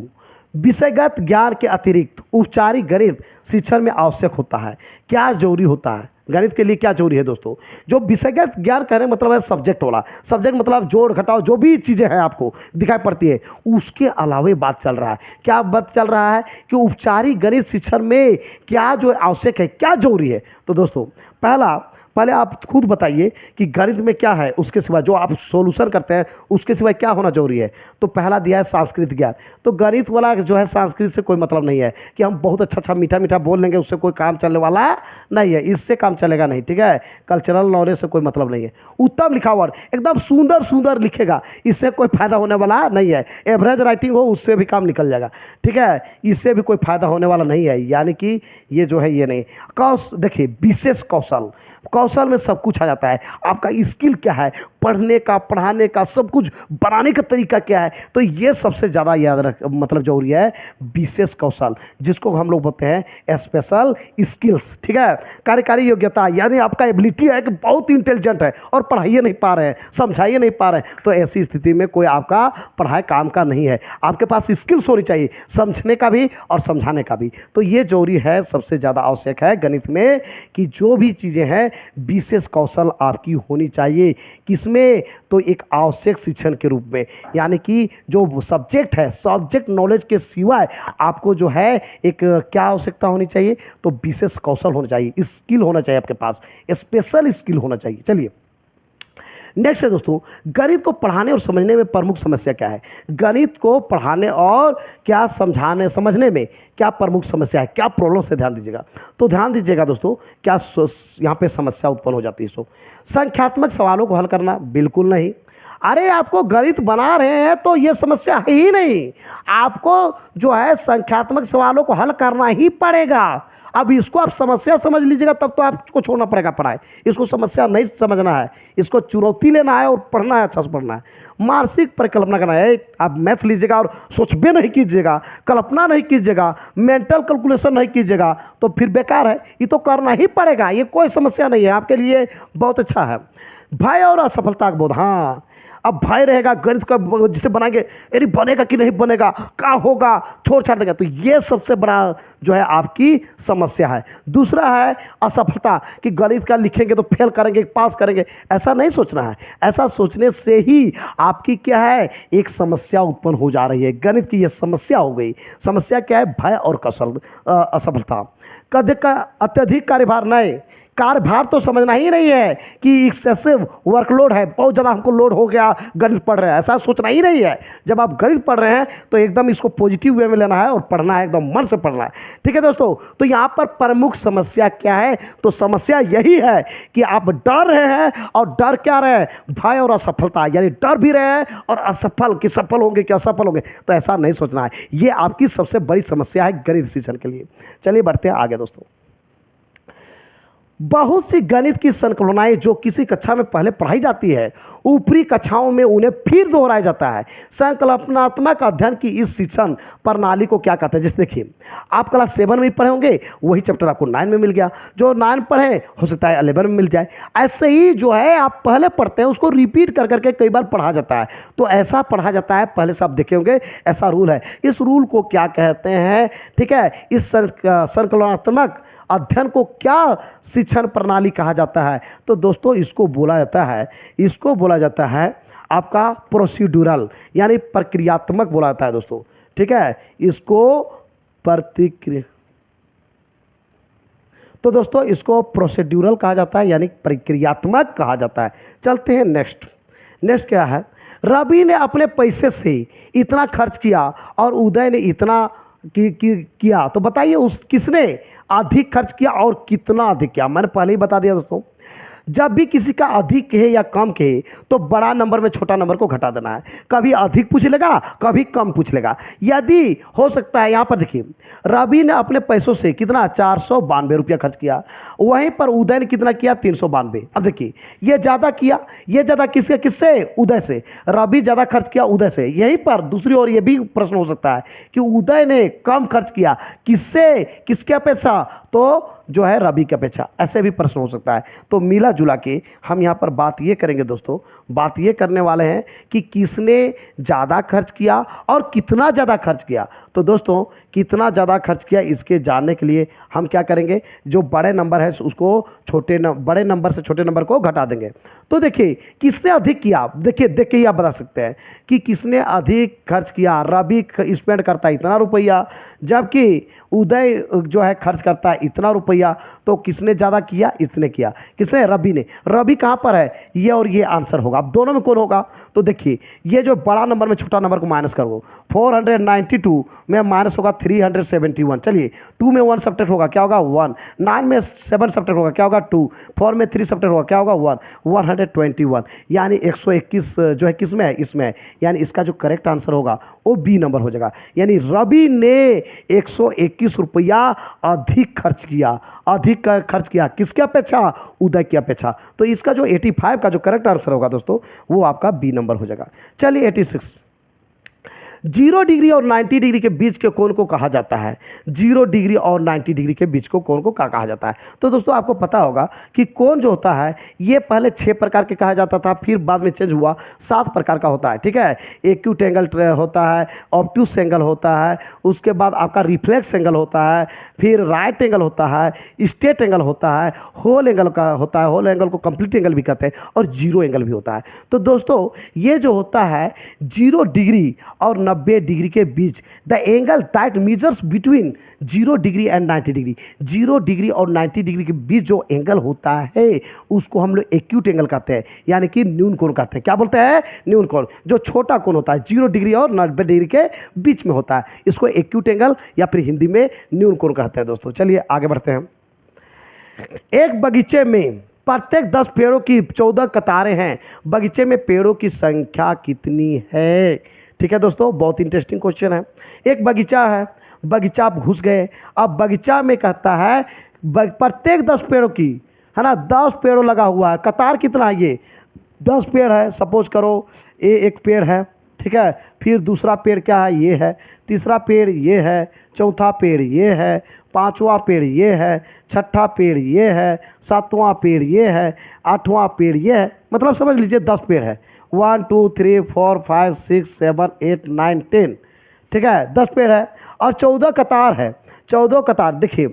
विषयगत ज्ञान के अतिरिक्त औपचारिक गणित शिक्षण में आवश्यक होता है। क्या जरूरी होता है गणित के लिए, क्या जरूरी है दोस्तों। जो विषयगत ज्ञान कह रहे हैं मतलब है सब्जेक्ट वाला, सब्जेक्ट मतलब जोड़ घटाव जो भी चीज़ें हैं आपको दिखाई पड़ती है, उसके अलावे बात चल रहा है। क्या बात चल रहा है कि औपचारिक गणित शिक्षण में क्या जो आवश्यक है, क्या जरूरी है। तो दोस्तों पहले आप खुद बताइए कि गणित में क्या है, उसके सिवा जो आप सॉल्यूशन करते हैं उसके सिवा क्या होना जरूरी है। तो पहला दिया है सांस्कृतिक ज्ञान। तो गणित वाला जो है संस्कृत से कोई मतलब नहीं है कि हम बहुत अच्छा मीठा बोल लेंगे उससे कोई काम चलने वाला नहीं है, इससे काम चलेगा नहीं, ठीक है। कल्चरल नॉलेज से कोई मतलब नहीं है। उत्तम लिखावट, एकदम सुंदर लिखेगा, इससे कोई फायदा होने वाला नहीं है। एवरेज राइटिंग हो उससे भी काम निकल जाएगा, ठीक है, इससे भी कोई फायदा होने वाला नहीं है। यानी कि ये जो है ये नहीं। देखिए विशेष कौशल में सब कुछ आ जाता है। आपका स्किल क्या है, पढ़ने का, पढ़ाने का, सब कुछ बनाने का तरीका क्या है, तो ये सबसे ज़्यादा याद मतलब जरूरी है विशेष कौशल, जिसको हम लोग बोलते हैं स्पेशल स्किल्स, ठीक है। कार्यकारी योग्यता, यानी आपका एबिलिटी है कि बहुत इंटेलिजेंट है और पढ़ाइए नहीं पा रहे हैं, समझाइए नहीं पा रहे हैं, तो ऐसी स्थिति में कोई आपका पढ़ाई काम का नहीं है। आपके पास स्किल्स होनी चाहिए, समझने का भी और समझाने का भी। तो ये जरूरी है, सबसे ज़्यादा आवश्यक है गणित में कि जो भी चीज़ें हैं विशेष कौशल आपकी होनी चाहिए। किसमें, तो एक आवश्यक शिक्षण के रूप में, यानी कि जो सब्जेक्ट है, सब्जेक्ट नॉलेज के सिवाय आपको जो है एक क्या आवश्यकता होनी चाहिए, तो विशेष कौशल होना चाहिए, स्किल होना चाहिए आपके पास, स्पेशल स्किल होना चाहिए। चलिए नेक्स्ट है दोस्तों, गणित को पढ़ाने और समझने में प्रमुख समस्या क्या है। गणित को पढ़ाने और क्या समझने में क्या प्रमुख समस्या है, क्या प्रॉब्लम से ध्यान दीजिएगा। तो ध्यान दीजिएगा दोस्तों, क्या यहाँ पे समस्या उत्पन्न हो जाती है। संख्यात्मक सवालों को हल करना, बिल्कुल नहीं। अरे आपको गणित बना रहे हैं तो ये समस्या है ही नहीं, आपको जो है संख्यात्मक सवालों को हल करना ही पड़ेगा। अब इसको आप समस्या समझ लीजिएगा तब तो आपको छोड़ना पड़ेगा पढ़ाई, इसको समस्या नहीं समझना है, इसको चुनौती लेना है और पढ़ना है, अच्छा से पढ़ना है। मानसिक परिकल्पना करना है, आप मैथ लीजिएगा और सोचबे नहीं कीजिएगा, कल्पना नहीं कीजिएगा, मेंटल कैलकुलेशन नहीं कीजिएगा तो फिर बेकार है, ये तो करना ही पड़ेगा, ये कोई समस्या नहीं है, आपके लिए बहुत अच्छा है। भय और असफलता का बोध, हाँ अब भय रहेगा गणित का जिसे बनाएंगे, अरे बनेगा कि नहीं बनेगा, क्या होगा, छोड़ छाड़ देगा, तो ये सबसे बड़ा जो है आपकी समस्या है। दूसरा है असफलता, कि गणित का लिखेंगे तो फेल करेंगे पास करेंगे, ऐसा नहीं सोचना है। ऐसा सोचने से ही आपकी क्या है, एक समस्या उत्पन्न हो जा रही है, गणित की ये समस्या हो गई। समस्या क्या है, भय और असफलता। कद का अत्यधिक कार्यभार नहीं, कार्यभार तो समझना ही नहीं है कि एक्सेसिव वर्कलोड है, बहुत ज़्यादा हमको लोड हो गया गणित पढ़ रहे हैं, ऐसा सोचना ही नहीं है। जब आप गणित पढ़ रहे हैं तो एकदम इसको पॉजिटिव वे में लेना है और पढ़ना है, एकदम मन से पढ़ना है, ठीक है दोस्तों। तो यहाँ पर प्रमुख समस्या क्या है, तो समस्या यही है कि आप डर रहे हैं, और डर क्या रहे हैं, भय और असफलता, यानी डर भी रहे हैं और असफल कि सफल होंगे कि असफल होंगे, तो ऐसा नहीं सोचना है। ये आपकी सबसे बड़ी समस्या है गणित शिक्षण के लिए। चलिए बढ़ते हैं आगे दोस्तों। बहुत सी गणित की संकल्पनाएं जो किसी कक्षा में पहले पढ़ाई जाती है, ऊपरी कक्षाओं में उन्हें फिर दोहराया जाता है। संकल्पनात्मक अध्ययन की इस शिक्षण प्रणाली को क्या कहते हैं। जैसे देखिए, आप क्लास 7 में पढ़े होंगे, वही चैप्टर आपको 9 में मिल गया, जो 9 पढ़े हो सकता है 11 में मिल जाए। ऐसे ही जो है आप पहले पढ़ते हैं उसको रिपीट कर करके कई बार पढ़ा जाता है, तो ऐसा पढ़ा जाता है, पहले से आप देखे होंगे, ऐसा रूल है। इस रूल को क्या कहते हैं, ठीक है, इस संकल्पनात्मक अध्ययन को क्या शिक्षण प्रणाली कहा जाता है। तो दोस्तों इसको बोला जाता है आपका प्रोसीड्यूरल, यानी प्रक्रियात्मक बोला जाता है दोस्तों, ठीक है, इसको तो दोस्तों इसको प्रोसीड्यूरल कहा जाता है, यानी प्रक्रियात्मक कहा जाता है। चलते हैं नेक्स्ट क्या है, रवि ने अपने पैसे से इतना खर्च किया और उदय ने इतना किया, तो बताइए उस किसने अधिक खर्च किया और कितना अधिक किया। मैंने पहले ही बता दिया दोस्तों, जब भी किसी का अधिक कहे या कम कहे तो बड़ा नंबर में छोटा नंबर को घटा देना है। कभी अधिक पूछ लेगा, कभी कम पूछ लेगा। यदि हो सकता है, यहाँ पर देखिए, रवि ने अपने पैसों से कितना 492 रुपया खर्च किया, वहीं पर उदय ने कितना किया 392। अब देखिए, ये ज़्यादा किया, ये ज़्यादा किससे किससे उदय से, रवि ज़्यादा खर्च किया उदय से। यहीं पर दूसरी ओर ये भी प्रश्न हो सकता है कि उदय ने कम खर्च किया किससे, किसके अपेक्षा, तो जो है रवि की अपेक्षा। ऐसे भी प्रश्न हो सकता है। तो मिला जुला के हम यहाँ पर बात ये करेंगे दोस्तों, बात ये करने वाले हैं कि किसने ज़्यादा खर्च किया और कितना ज़्यादा खर्च किया। तो दोस्तों, कितना ज़्यादा खर्च किया इसके जानने के लिए हम क्या करेंगे, जो बड़े नंबर है उसको बड़े नंबर से छोटे नंबर को घटा देंगे। तो देखिए, किसने अधिक किया, देखिए देख के ही आप बता सकते हैं कि किसने अधिक खर्च किया। रवि स्पेंड करता है इतना रुपया, जबकि उदय जो है खर्च करता है इतना रुपया। तो किसने ज़्यादा किया, इसने किया। किसने, रवि ने। रवि कहाँ पर है, ये और ये आंसर होगा। अब दोनों में कौन होगा, तो देखिए, ये जो बड़ा नंबर में छोटा नंबर को माइनस करो, 492 में माइनस होगा 371। चलिए, 2 में 1 सब्ट्रैक्ट होगा, क्या होगा 1। 9 में 7 सब्ट्रैक्ट होगा, क्या होगा 2। 4 में 3 सब्ट्रैक्ट होगा, क्या होगा 1। 121, यानी 121 जो है किस में है, इसमें है। यानी इसका जो करेक्ट आंसर होगा वो बी नंबर हो जाएगा। यानी रवि ने 121 रुपया अधिक खर्च किया, अधिक खर्च किया किसके अपेक्षा, उदय की अपेक्षा। तो इसका जो 85 का जो करेक्ट आंसर होगा दोस्तों, वो आपका बी नंबर हो जाएगा। चलिए 86, 0 डिग्री और 90 डिग्री के बीच के कोण को कहा जाता है। 0 डिग्री और 90 डिग्री के बीच को कोण को क्या कहा जाता है। तो दोस्तों, आपको पता होगा कि कोण जो होता है ये पहले 6 प्रकार के कहा जाता था, फिर बाद में चेंज हुआ 7 प्रकार का होता है। ठीक है, एक्यूट एंगल होता है, ऑब्ट्यूस एंगल होता है, उसके बाद आपका रिफ्लेक्स एंगल होता है, फिर राइट एंगल होता है, स्ट्रेट एंगल होता है, होल एंगल का होता है, होल एंगल को कंप्लीट एंगल भी कहते हैं, और जीरो एंगल भी होता है। तो दोस्तों, ये जो होता है 0 डिग्री और 90 डिग्री के बीच, the angle that measures between 0 degree and 90 degree, 0 degree और 90 डिग्री के बीच जो एंगल होता है उसको हम लोग एक्यूट एंगल कहते हैं, यानी कि न्यून कोण कहते हैं। क्या बोलते हैं, न्यून कोण। जो छोटा कोण होता है 0 डिग्री और 90 डिग्री के बीच में होता है, इसको एक्यूट एंगल या फिर हिंदी में न्यून कोण कहते हैं। दोस्तों, चलिए आगे बढ़ते हैं। एक बगीचे में प्रत्येक 10 पेड़ों की 14 कतारें हैं, बगीचे में पेड़ों की संख्या कितनी है। ठीक है दोस्तों, बहुत इंटरेस्टिंग क्वेश्चन है। एक बगीचा है, बगीचा आप घुस गए। अब बगीचा में कहता है प्रत्येक 10 पेड़ों की, है ना, 10 पेड़ों लगा हुआ है। कतार कितना है, ये 10 पेड़ है। सपोज करो ये एक पेड़ है, ठीक है, फिर दूसरा पेड़ क्या है, ये है, तीसरा पेड़ ये है, चौथा पेड़ ये है, पांचवा पेड़ ये है, छठा पेड़ ये है, सातवां पेड़ ये है, आठवां पेड़ ये है। मतलब समझ लीजिए 10 पेड़ है। 1 2 3 4 5 6 7 8 9 10, ठीक है, 10 पेड़ है। और 14 कतार है। 14 कतार देखिए,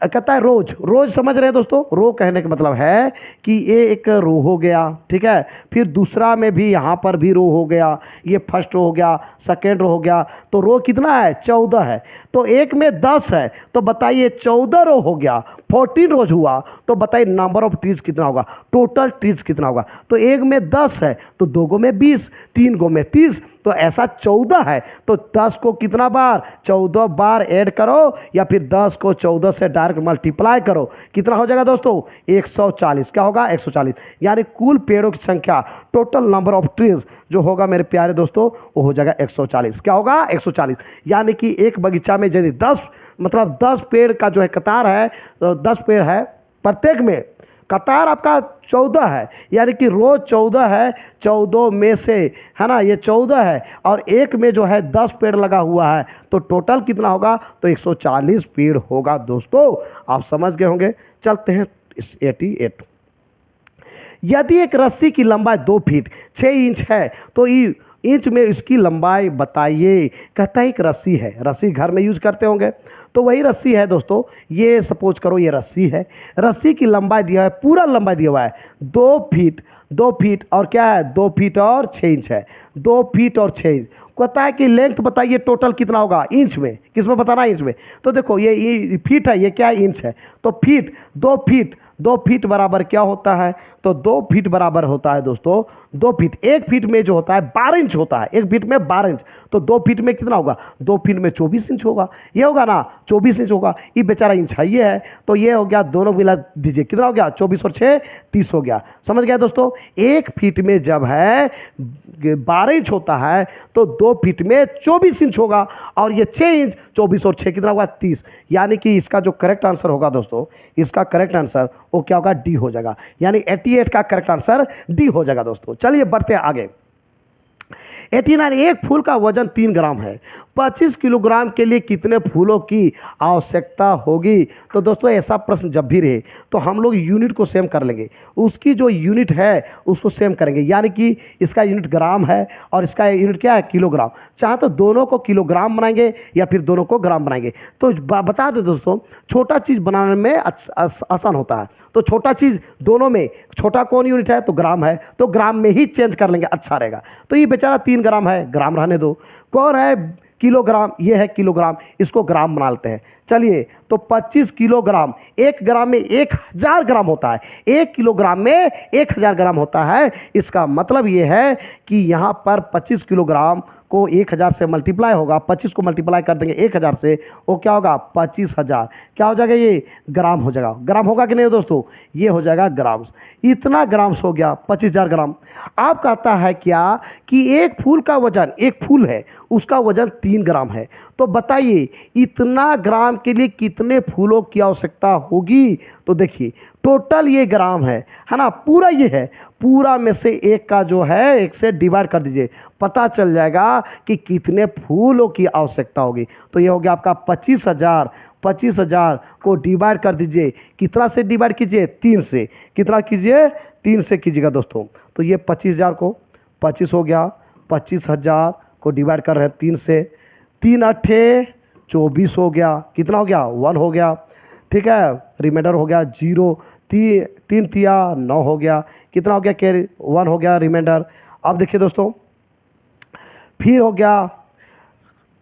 कहता है रोज, रोज समझ रहे हैं दोस्तों। रो कहने का मतलब है कि ये एक रो हो गया, ठीक है, फिर दूसरा में भी यहाँ पर भी रो हो गया, ये फर्स्ट रो हो गया, सेकेंड रो हो गया। तो रो कितना है, 14 है। तो एक में 10 है, तो बताइए 14 रो हो गया, 14 रोज हुआ। तो बताइए नंबर ऑफ ट्रीज कितना होगा, टोटल ट्रीज कितना होगा। तो एक में 10 है, तो 2 गो में 20, 3 गो में 30, तो ऐसा 14 है। तो 10 को कितना बार, 14 बार ऐड करो, या फिर 10 को 14 से डायरेक्ट मल्टीप्लाई करो, कितना हो जाएगा दोस्तों, 140। क्या होगा, 140। यानी कुल पेड़ों की संख्या, टोटल नंबर ऑफ ट्रीज जो होगा मेरे प्यारे दोस्तों, वो हो जाएगा 140। क्या होगा, 140। यानी कि एक बगीचा में यदि 10 मतलब 10 पेड़ का जो है कतार है, तो 10 पेड़ है, प्रत्येक में कतार आपका 14 है, यानी कि रोज 14 है। 14 में से, है ना, ये 14 है, और एक में जो है 10 पेड़ लगा हुआ है, तो टोटल कितना होगा, तो 140 पेड़ होगा। दोस्तों, आप समझ गए होंगे। चलते हैं 88। यदि एक रस्सी की लंबाई 2 फीट 6 इंच है, तो इंच में इसकी लंबाई बताइए। कहता है एक रस्सी है, रस्सी घर में यूज करते होंगे, तो वही रस्सी है दोस्तों। ये सपोज करो ये रस्सी है, रस्सी की लंबाई दिया है, पूरा लंबाई दिया हुआ है 2 फीट, 2 फीट और क्या है, 2 फीट और 6 इंच है। 2 फीट और 6 इंच। कहता है कि लेंथ बताइए टोटल कितना होगा, इंच में। किस में बताना, इंच में। तो देखो ये फीट है, ये क्या है, इंच है। तो फीट, 2 फीट, 2 फीट बराबर क्या होता है, तो 2 फीट बराबर होता है दोस्तों 2 फीट। 1 फीट में जो होता है 12 इंच होता है, 1 फीट में 12 इंच। तो 2 फीट में कितना होगा? 2 फीट में 24 इंच होगा, ये होगा ना, 24 इंच होगा। ये बेचारा इंच है, ये है, तो ये हो गया, दोनों मिला दीजिए कितना हो गया? 24 और 6 30 हो गया। समझ गया दोस्तों? 1 फीट में जब है 12 इंच होता है तो 2 फीट में 24 इंच होगा, और ये 6 इंच, 24 और 6 कितना होगा? 30। यानी कि इसका जो करेक्ट आंसर होगा दोस्तों, इसका करेक्ट आंसर वो क्या होगा? डी हो जाएगा। यानी 88 का करेक्ट आंसर डी हो जाएगा दोस्तों। चलिए बढ़ते हैं आगे। 89, एक फूल का वजन 3 ग्राम है, 25 किलोग्राम के लिए कितने फूलों की आवश्यकता होगी? तो दोस्तों ऐसा प्रश्न जब भी रहे तो हम लोग यूनिट को सेम कर लेंगे, उसकी जो यूनिट है उसको सेम करेंगे। यानी कि इसका यूनिट ग्राम है और इसका यूनिट क्या है? किलोग्राम। चाहे तो दोनों को किलोग्राम बनाएंगे या फिर दोनों को ग्राम बनाएंगे। तो बता दें दोस्तों, छोटा चीज़ बनाने में आसान होता है, तो छोटा चीज़ दोनों में छोटा कौन यूनिट है? तो ग्राम है, तो ग्राम में ही चेंज कर लेंगे, अच्छा रहेगा। तो ये बेचारा 3 ग्राम है, ग्राम रहने दो। कौन है? किलोग्राम, ये है किलोग्राम, इसको ग्राम बना लेते हैं। चलिए, तो 25 किलोग्राम, 1 ग्राम में 1000 ग्राम होता है, 1 किलोग्राम में 1000 ग्राम होता है। इसका मतलब ये है कि यहाँ पर 25 किलोग्राम को 1000 से मल्टीप्लाई होगा, 25 को मल्टीप्लाई कर देंगे 1000 से, वो क्या होगा? 25,000। क्या हो जाएगा? ये ग्राम हो जाएगा। ग्राम होगा कि नहीं दोस्तों? ये हो जाएगा ग्राम्स। इतना ग्राम्स हो गया, 25,000 ग्राम। आप कहता है क्या कि एक फूल का वजन, एक फूल है उसका वजन 3 ग्राम है, तो बताइए इतना ग्राम के लिए कितने फूलों की आवश्यकता होगी? तो देखिए टोटल ये ग्राम है ना, पूरा ये है, पूरा में से एक का जो है 1 से डिवाइड कर दीजिए, पता चल जाएगा कि कितने फूलों की आवश्यकता होगी। तो ये हो गया आपका 25,000। 25,000 को डिवाइड कर दीजिए, कितना से डिवाइड कीजिए? 3 से। कितना कीजिए? 3 से कीजिएगा दोस्तों। तो ये 25,000 को 25 हो गया, 25,000 को डिवाइड कर रहे हैं 3 से, 3 अट्ठे 24 हो गया, कितना हो गया? 1 हो गया, ठीक है। रिमाइंडर हो गया 0, 3 तिया 9 हो गया, कितना हो गया? कैरी 1 हो गया रिमाइंडर। अब देखिए दोस्तों, फिर हो गया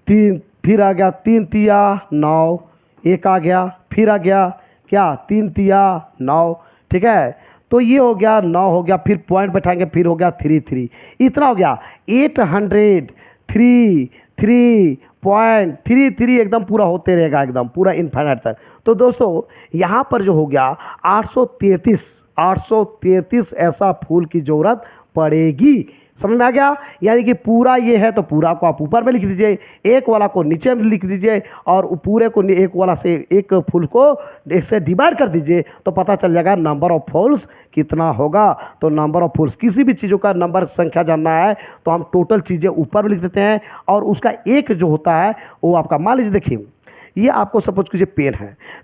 3, फिर आ गया 3 तिया 9, 1 आ गया, फिर आ गया क्या? 3 तिया 9, ठीक है। तो ये हो गया 9 हो गया, फिर पॉइंट बैठाएंगे, फिर हो गया 3 इतना हो गया 803.33 एकदम पूरा होते रहेगा, एकदम पूरा इनफाइनाइट तक। तो दोस्तों यहाँ पर जो हो गया 833 ऐसा फूल की ज़रूरत पड़ेगी। समझ में आ गया? यानी कि पूरा ये है तो पूरा को आप ऊपर में लिख दीजिए, एक वाला को नीचे में लिख दीजिए, और पूरे को एक वाला से एक फूल को 1 से डिवाइड कर दीजिए, तो पता चल जाएगा नंबर ऑफ फूल्स कितना होगा। तो नंबर ऑफ फूल्स, किसी भी चीज़ों का नंबर संख्या जानना है तो हम टोटल चीज़ें ऊपर में लिख देते हैं, और उसका एक जो होता है वो आपका, मान लीजिए देखिए ये आपको सपोज कीजिए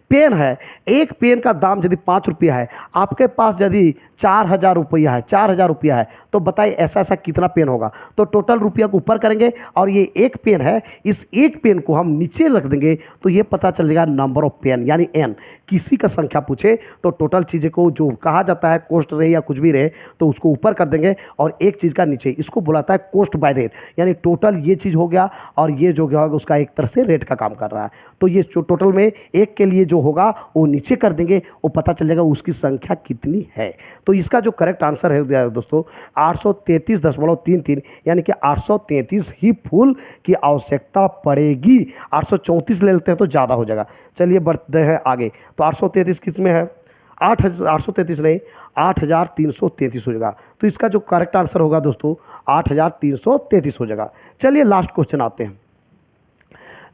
पेन है, एक पेन का दाम यदि 5 रुपया है, आपके पास यदि 4,000 रुपया है, 4,000 रुपया है, तो बताइए ऐसा ऐसा कितना पेन होगा। तो टोटल रुपया को ऊपर करेंगे, और ये एक पेन है, इस एक पेन को हम नीचे रख देंगे, तो ये पता चल जाएगा नंबर ऑफ पेन, यानी एन। किसी का संख्या पूछे तो टोटल चीज़ें को जो कहा जाता है, कोस्ट रहे या कुछ भी रहे, तो उसको ऊपर कर देंगे, और एक चीज़ का नीचे, इसको बुलाता है कोस्ट बाय रेट। यानी टोटल ये चीज़ हो गया, और ये जो होगा उसका एक तरह से रेट का काम कर रहा है। तो ये जो टोटल में एक के लिए जो होगा वो नीचे कर देंगे, वो पता चल जाएगा उसकी संख्या कितनी है। तो इसका जो करेक्ट आंसर है दोस्तों 833.33, यानी कि 833 ही फूल की आवश्यकता पड़ेगी। 834 ले लेते हैं तो ज़्यादा हो जाएगा। चलिए बढ़ते हैं आगे। तो 833 किस में है? 833 नहीं, 8,333 हो जाएगा। तो इसका जो करेक्ट आंसर होगा दोस्तों 8,333 हो जाएगा। चलिए लास्ट क्वेश्चन आते हैं।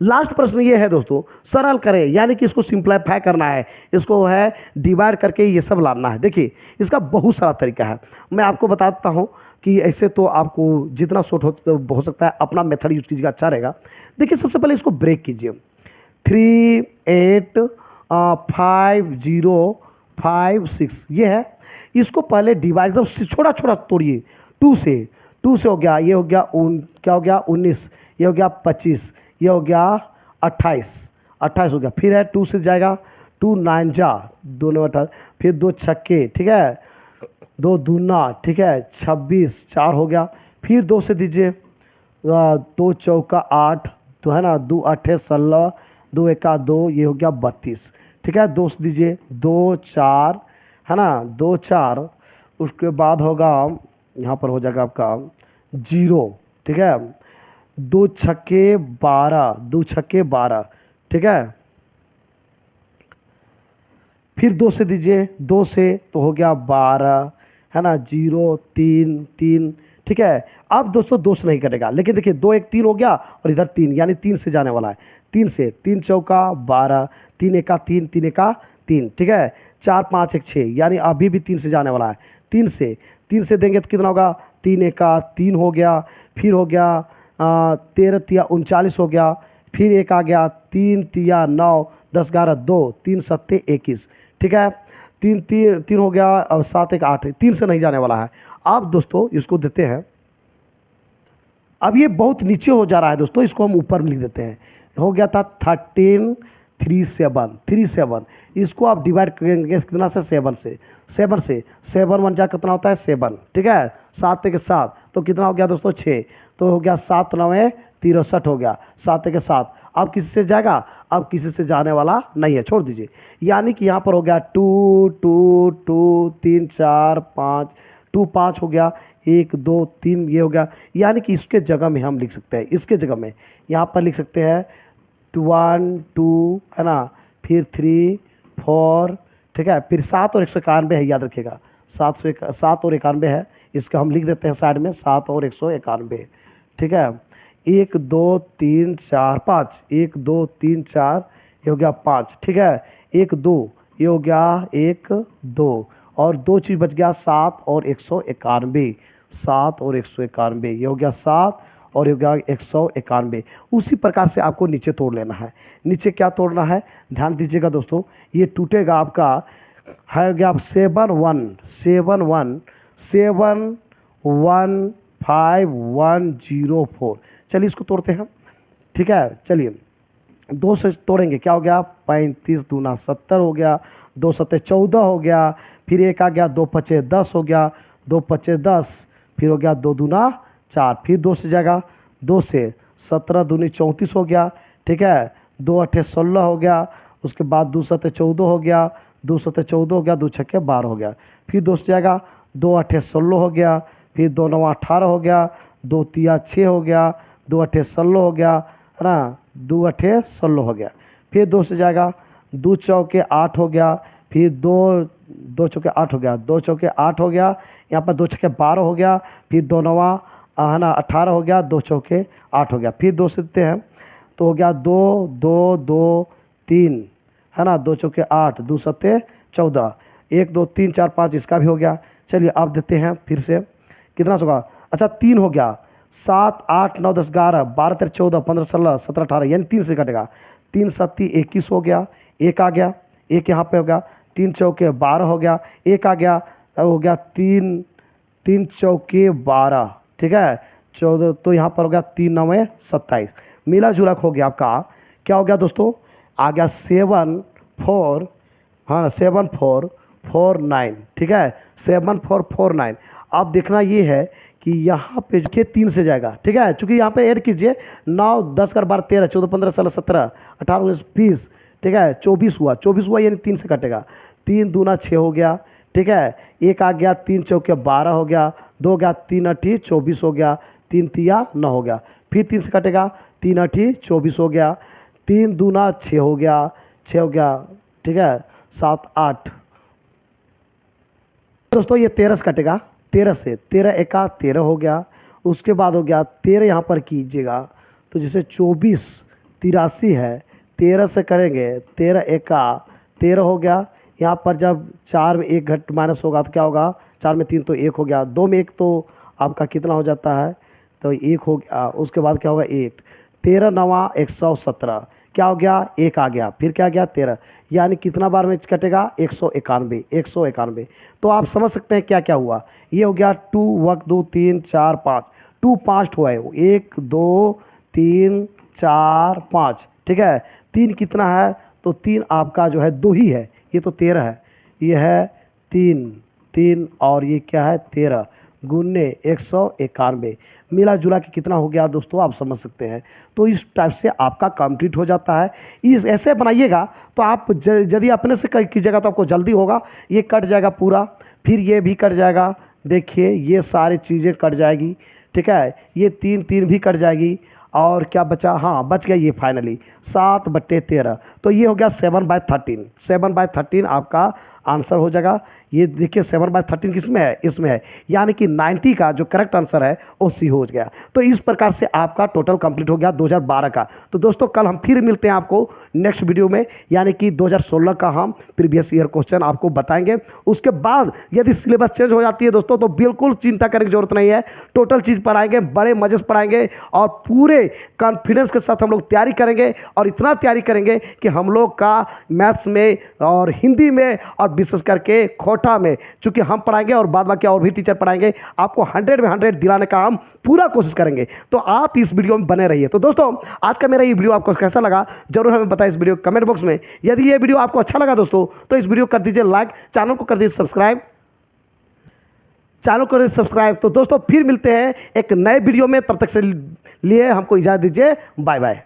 लास्ट प्रश्न ये है दोस्तों, सरल करें, यानी कि इसको सिंप्लीफाई करना है, इसको है डिवाइड करके ये सब लाना है। देखिए इसका बहुत सारा तरीका है, मैं आपको बताता हूँ कि ऐसे तो आपको जितना शॉर्ट हो सकता है अपना मेथड यूज कीजिएगा, अच्छा रहेगा। देखिए सबसे पहले इसको ब्रेक कीजिए, 3, 8, 5, 0, 5, 6 ये है। इसको पहले डिवाइड एकदम छोटा छोटा तोड़िए, 2 से हो गया, ये हो गया क्या हो गया 19, ये हो गया 25, ये हो गया 28 हो गया। फिर है 2 से जाएगा, 2 9 जा, दोनों 28, फिर 2 छक्के, ठीक है, 2 दूना, ठीक है, 26, 4 हो गया। फिर 2 से दीजिए, 2 चौका 8, तो है ना, 2 8 16, 2 एका 2, ये हो गया 32, ठीक है। 2 से दीजिए, 2 4, है ना, 2 4 उसके बाद होगा यहाँ पर हो जाएगा आपका 0, ठीक है। 2 छक्के 12, 2 छक्के 12, ठीक है। फिर 2 से दीजिए, 2 से तो हो गया 12, है ना, 0 3 3, ठीक है। अब दोस्तों 2 से नहीं कटेगा, लेकिन देखिए 2 1 3 हो गया और इधर 3, यानी 3 से जाने वाला है। 3 से, 3 चौका 12, 3 एका 3, 3 एका 3, ठीक है। 4 5 1 6, यानी अभी भी 3 से जाने वाला है। 3 से देंगे तो कितना होगा, 3 एका 3 हो गया, फिर हो गया 13 तिया 39 हो गया, फिर एक आ गया 3 तिया 9 10 11 2, 3 सत्ते 21, ठीक है। 3 3 3 हो गया, अब 7 1 8, 3 से नहीं जाने वाला है। अब दोस्तों इसको देते हैं, अब ये बहुत नीचे हो जा रहा है दोस्तों, इसको हम ऊपर में लिख देते हैं। हो गया था 13 3 7 3 7, इसको आप डिवाइड करेंगे कितना से, 7 से। 7 1 जा कितना होता है 7, ठीक है। 7 के 7 तो कितना हो गया दोस्तों 6, तो हो गया 7 9 63 हो गया, 7 के 7। अब किसी से जाएगा, अब किसी से जाने वाला नहीं है, छोड़ दीजिए। यानी कि यहाँ पर हो गया 2 2 2 3 4 5, 2 5 हो गया, 1 2 3 ये हो गया। यानी कि इसके जगह में हम लिख सकते हैं, इसके जगह में यहाँ पर लिख सकते हैं 1 2, है ना, फिर 3 4, ठीक है। फिर 7 और 191 है, याद रखिएगा। 7 और 91 है, इसका हम लिख देते हैं साइड में 7 और 191, ठीक है। 1 2 3 4 5, 1 2 3 4 ये हो गया 5, ठीक है। 1 2 ये हो गया 1 2, और 2 चीज़ बच गया 7 और 191, 7 और 191 ये हो गया 7 और ये हो गया 191। उसी प्रकार से आपको नीचे तोड़ लेना है। नीचे क्या तोड़ना है, ध्यान दीजिएगा दोस्तों, ये टूटेगा आपका, है हो गया 7 1 7 1 7 1 5 1 0 4। चलिए इसको तोड़ते हैं, ठीक है। चलिए 2 से तोड़ेंगे, क्या हो गया 35 दूना 70 हो गया, 2 सत्ते 14 हो गया, फिर 1 आ गया 2 पचे 10 हो गया, 2 पचे 10, फिर हो गया 2 दूना 4, फिर 2 से जाएगा, 2 से 17 दूनी 34 हो गया, ठीक है। 2 अट्ठे 16 हो गया, उसके बाद 2 सत्ते 14 हो गया, 2 सत्ते 14 हो गया, 2 छक्के 12 हो गया, फिर 2 से जाएगा, 2 अट्ठे 16 हो गया, फिर 2 9 18 हो गया, 2 तिया 6 हो गया, 2 अट्ठे 16 हो गया, है ना, 2 अट्ठे 16 हो गया, फिर 2 से जाएगा, 2 चौके 8 हो गया, फिर 2 चौके 8 हो गया, 2 चौके 8 हो गया, यहाँ पर 2 छक्के 12 हो गया, फिर 2 नवा, है ना, 18 हो गया, 2 चौके 8 हो गया, फिर 2 से देते हैं तो हो गया 2 2 2 3, है ना, 2 चौके 8, 2 सत्ते 14, 1 2 3 4 5 इसका भी हो गया। चलिए अब देते हैं फिर से, कितना होगा, अच्छा 3 हो गया, 7 8 9 10 11 12 13 14 15 16 17 18, यानी 3 से कटेगा, 3 सत्ती 21 हो गया, 1 आ गया, 1 यहाँ पे हो गया, 3 चौके 12 हो गया, 1 आ गया, हो गया 3 चौके 12, ठीक है। 14 तो यहाँ पर हो गया 3 9 27, मिला जुला हो गया आपका, क्या हो गया दोस्तों, आ गया 7 4, हाँ 7 4 4 9, ठीक है, 7 4 4 9। अब देखना ये है कि यहाँ पे के 3 से जाएगा, ठीक है, चूंकि यहाँ पे ऐड कीजिए 9 10 कर 12 13 14 15 16 17 18 19 20, ठीक है, 24 हुआ, यानी 3 से कटेगा, 3 दूना 6 हो गया, ठीक है। 1 आ गया, 3 चौके 12 हो गया, 2 गया 3 अठी 24 हो गया, 3 तिया 9 हो गया, फिर 3 से कटेगा, 3 अठी 24 हो गया, 3 दूना 6 हो गया, 6 हो गया, ठीक है, 7 8। दोस्तों ये 13 से कटेगा, 13 से 13 एका 13 हो गया, उसके बाद हो गया 13 यहाँ पर कीजिएगा तो जैसे 24 83 है, 13 से करेंगे 13 एका 13 हो गया। यहाँ पर जब 4 में 1 घट माइनस होगा तो क्या होगा, 4 में 3 तो 1 हो गया, 2 में 1 तो आपका कितना हो जाता है, तो 1 हो गया, उसके बाद क्या होगा 1, 13 9 117, क्या हो गया 1 आ गया, फिर क्या गया 13, यानी कितना बार में कटेगा 191 191। तो आप समझ सकते हैं क्या क्या हुआ, ये हो गया 2 1 2 3 4 5, 2 5 हुआ है, 1 2 3 4 5, ठीक है। 3 कितना है, तो 3 आपका जो है 2 ही है, ये तो 13 है, ये है 3 3 और ये क्या है 13, गुने 191 मिला जुला के कितना हो गया दोस्तों, आप समझ सकते हैं। तो इस टाइप से आपका कंप्लीट हो जाता है। इस ऐसे बनाइएगा तो आप यदि अपने से कीजिएगा तो आपको जल्दी होगा। ये कट जाएगा पूरा, फिर ये भी कट जाएगा, देखिए ये सारी चीज़ें कट जाएगी, ठीक है। ये 3 3 भी कट जाएगी, और क्या बचा, हाँ बच गया ये फाइनली 7/13। तो ये हो गया 7/13। 7/13 आपका आंसर हो जाएगा। ये देखिए 7/13 किस में है, इसमें है, यानी कि 90 का जो करेक्ट आंसर है वो सी हो गया। तो इस प्रकार से आपका टोटल कंप्लीट हो गया 2012 का। तो दोस्तों कल हम फिर मिलते हैं आपको नेक्स्ट वीडियो में, यानी कि 2016 का हम प्रीवियस ईयर क्वेश्चन आपको बताएंगे। उसके बाद यदि सिलेबस चेंज हो जाती है दोस्तों तो बिल्कुल चिंता करने की जरूरत नहीं है, टोटल चीज़ पढ़ाएंगे, बड़े मजे से पढ़ाएंगे और पूरे कॉन्फिडेंस के साथ हम लोग तैयारी करेंगे। और इतना तैयारी करेंगे कि हम लोग का मैथ्स में और हिंदी में और विशेष करके खोटा में, चूंकि हम पढ़ाएंगे और बाद बाकी और भी टीचर पढ़ाएंगे, आपको 100 में 100 दिलाने का हम पूरा कोशिश करेंगे। तो आप इस वीडियो में बने रहिए। तो दोस्तों आज का मेरा ये वीडियो आपको कैसा लगा जरूर हमें बताएं इस वीडियो कमेंट बॉक्स में। यदि ये वीडियो आपको अच्छा लगा दोस्तों तो इस वीडियो को कर दीजिए लाइक, चैनल को कर दीजिए सब्सक्राइब, तो दोस्तों फिर मिलते हैं एक नए वीडियो में, तब तक से लिए हमको इजाज़त दीजिए, बाय बाय।